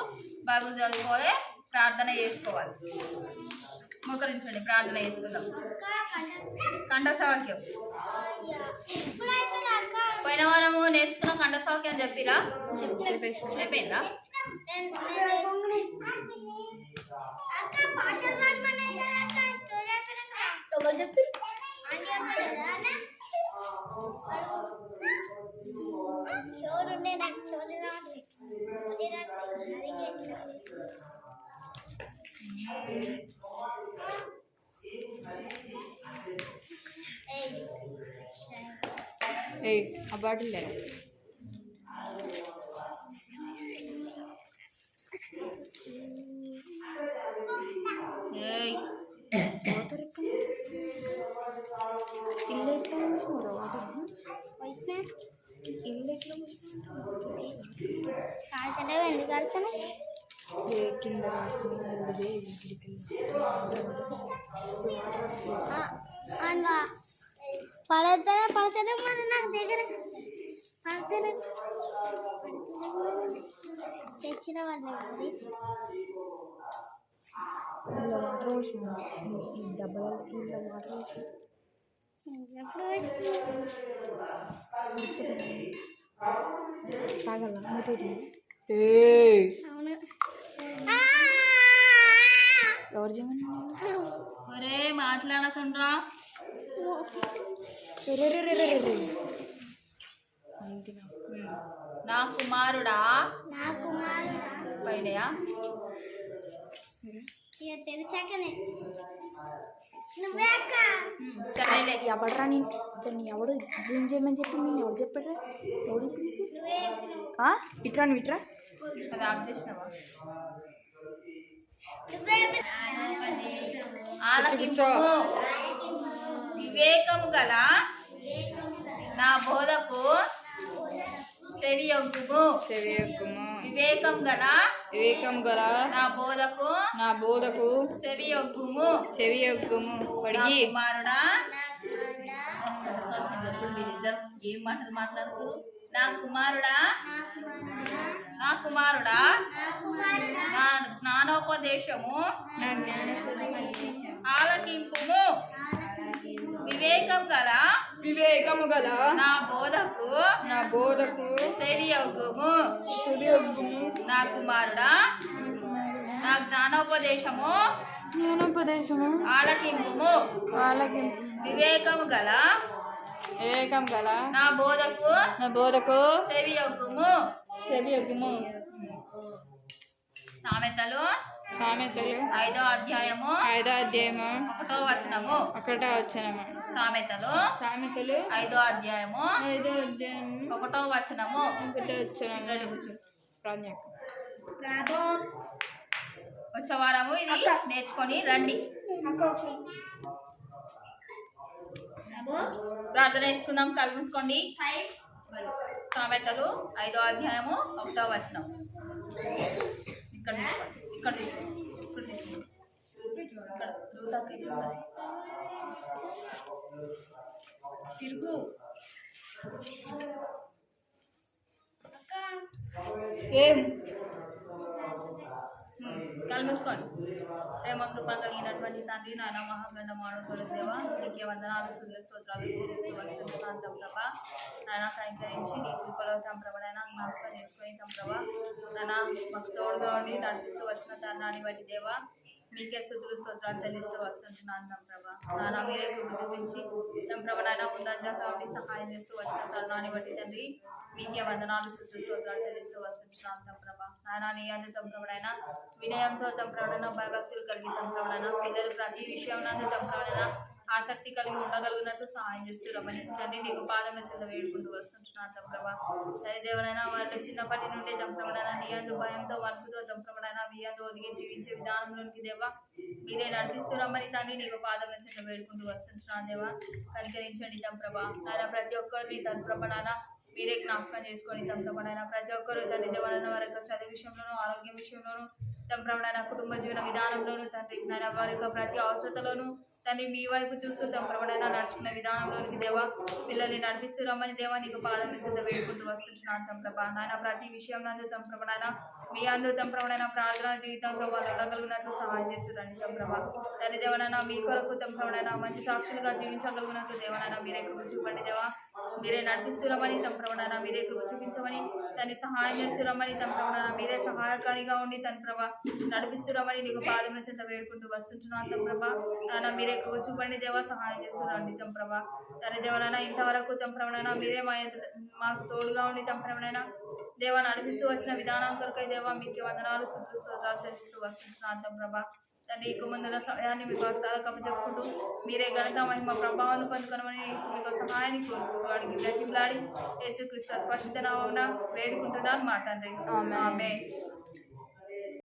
బైబిల్ చదువుకోవాలి, ప్రార్థన చేసుకోవాలి. మోకరించండి, ప్రార్థన చేసుకుందాం. కంఠసవాక్యం పోయిన వారము నేర్చుకున్న కంఠసవాక్యం చెప్పిరా? అయిపోయిందా? ఆ బాటిల్ లేదా? ఎందుకు ఆడుతున్నా కింద పడతానే మరి నాకు దగ్గర పడతానే తెచ్చిన వాళ్ళు వాటర్ పోసిన ఈ డబ్బాలో వాటర్ పోసిన తాగల మూతోటి. అవును ఎవరు చేయమని ఒరే మాట్లాడకుండా. నా కుమారుడా పైనయా తెలిసాకనే సరేలే. ఎవడరా నేను ఇతన్ని ఎవడు ఏం చేయమని చెప్పింది? నేను ఎవరు చెప్పాడు? ఎవడు ఇట్రా నువ్వు ఇట్రా. అది ఆఫ్ చేసినావా? వివేకము గల నా బోధకు చెవియొగ్గుము. వివేకం గల నా బోధకు చెవియొగ్గుము. కుమారుడా, మీరిద్దరు ఏం మాటలు మాట్లాడుతారు? నా కుమారుడా నా జ్ఞానోపదేశము ఆలకింపుము. వివేకము గల నా బోధకు చెవియొగ్గుము. నా కుమారుడా, నా జ్ఞానోపదేశము ఆలకింపుము. వివేకము గల నా బోధకు చెవియొగ్గుము. సామెతలు 5వ అధ్యాయము 1వ వచనము. సామెతలు 5వ అధ్యాయము 1వ వచనము. వచ్చే వారము ఇది నేర్చుకొని రండి. ప్రార్థన చేసుకుందాం. కళ్ళు మూసుకోండి. సామెతలు 5వ అధ్యాయము 1వ వచనం. ఇక్కడ తిరుగు. ఏం కళ్ళు మూసుకోండి. ప్రేమ కృప కలిగినటువంటి తండ్రి నాయన మహాగండ మానవుడు దేవా నీకే వందనాలు స్తుతులు స్తోత్రాలు చెల్లిస్తూ వస్తున్నాను తంప్రభ. నాయన కనికరించి నీ కృపలో తంప్రభనైనా జ్ఞాపకం చేసుకొని తంప్రభ నాయన మాకు తోడుగా ఉండి నడిపిస్తూ వచ్చిన తరుణాన్ని బట్టి దేవా మీకే స్తుతులు స్తోత్రాలు చెల్లిస్తూ వస్తుంటున్నాను తంప్రభ. నాయన మీరే కృప చూపించి తంప్రభ నాయన ముందంజాగా ఉండి సహాయం చేస్తూ వచ్చిన తరుణాన్ని బట్టి తండ్రి మీకే వందనాలు స్తుతులు స్తోత్రాలు చెల్లిస్తూ వస్తుంటున్నాను తంప్రభ. నాయన నీ అందు తంప్రభనైనా వినయంతో తంప్రభనైనా భయభక్తులు కలిగి తంప్రభనైనా పిల్లలు ప్రతి విషయం నందు తంప్రభనైనా ఆసక్తి కలిగి ఉండగలిగినట్టు సహాయం చేస్తున్నామని తండ్రి నీకు పాదముల చెంత వేడుకుంటూ వస్తుంటున్నాను తంప్రభ. తల్లి దేవనైనా వాళ్ళు చిన్నప్పటి నుండి తంప్రభనైనా నీ అందు భయంతో వణుకుతో తంప్రభనైనా మీ అందు ఒదిగి జీవించే విధానంలోనికి దేవా మీరే నడిపిస్తున్నామని తండ్రి నీకు పాదముల చెంత వేడుకుంటూ వస్తుంటున్నాను దేవా కనికరించండి తంప్రభ. నాయన ప్రతి ఒక్కరిని తంప్రభనైనా మీరే జ్ఞాపకం చేసుకొని తంప్రభనైనా ప్రతి ఒక్కరు తండ్రి దేవనైనా వారి యొక్క చదువు విషయంలోనూ ఆరోగ్యం విషయంలోనూ తంప్రభనైనా కుటుంబ జీవన విధానంలోనూ తండ్రి నాయన వారి యొక్క ప్రతి అవసరతలోనూ తండ్రి మీ వైపు చూస్తూ తంప్రభనైనా నడుచుకున్న విధానంలోనికి దేవా పిల్లల్ని నడిపిస్తున్నామని దేవా నీకు పాదం సిద్ధ వేడుకుంటూ వస్తుంటున్నాను తంప్రభ. నాయన ప్రతి విషయం నందు తంప్రభనైనా మీ అందు తంప్రభనైనా ప్రార్థన జీవితంలో వాళ్ళు ఉండగలిగినట్లు సహాయం చేస్తురండి తంప్రభ. తల్లి దేవనైనా మీ కొరకు తంప్రభనైనా మంచి సాక్షులుగా జీవించగలిగినట్లు దేవనైనా మీరే కృప చూపండి దేవా మీరే నడిపిస్తున్నామని తంప్రభనైనా మీరే కృప చూపించమని తన్ని సహాయం చేస్తున్నామని తంప్రభనైనా మీరే సహాయకారిగా ఉండి తంప్రభ నడిపిస్తున్నామని నీకు పాదముల చెంత వేడుకుంటూ వస్తుంటున్నాను తంప్రభ. నాయన మీరే కృప చూపండి దేవా సహాయం చేస్తున్నాండి తంప్రభ. తల్లి దేవనైనా ఇంతవరకు తంప్రభనైనా మీరే మాకు తోడుగా ఉండి తంప్రభనైనా దేవా నడిపిస్తూ వచ్చిన విధానం కొరకై దేవా మీకు వందనాలు స్తుతులు స్తోత్రాలు చెల్లిస్తూ వస్తుంటున్నాను తంప్రభ. తండ్రి ఇక ముందున్న సమయాన్ని మీకు హస్తాలకు అప్పచెప్పుకుంటూ మీరే ఘనత మహిమ ప్రభావాన్ని పొందుకొనమని మీకు సహాయాన్ని కోరుకుంటూ వాడికి బ్రతిమలాడి యేసుక్రీస్తు పరిశుద్ధ నామమున వేడుకుంటున్నాను మా తండ్రి. ఆమేన్.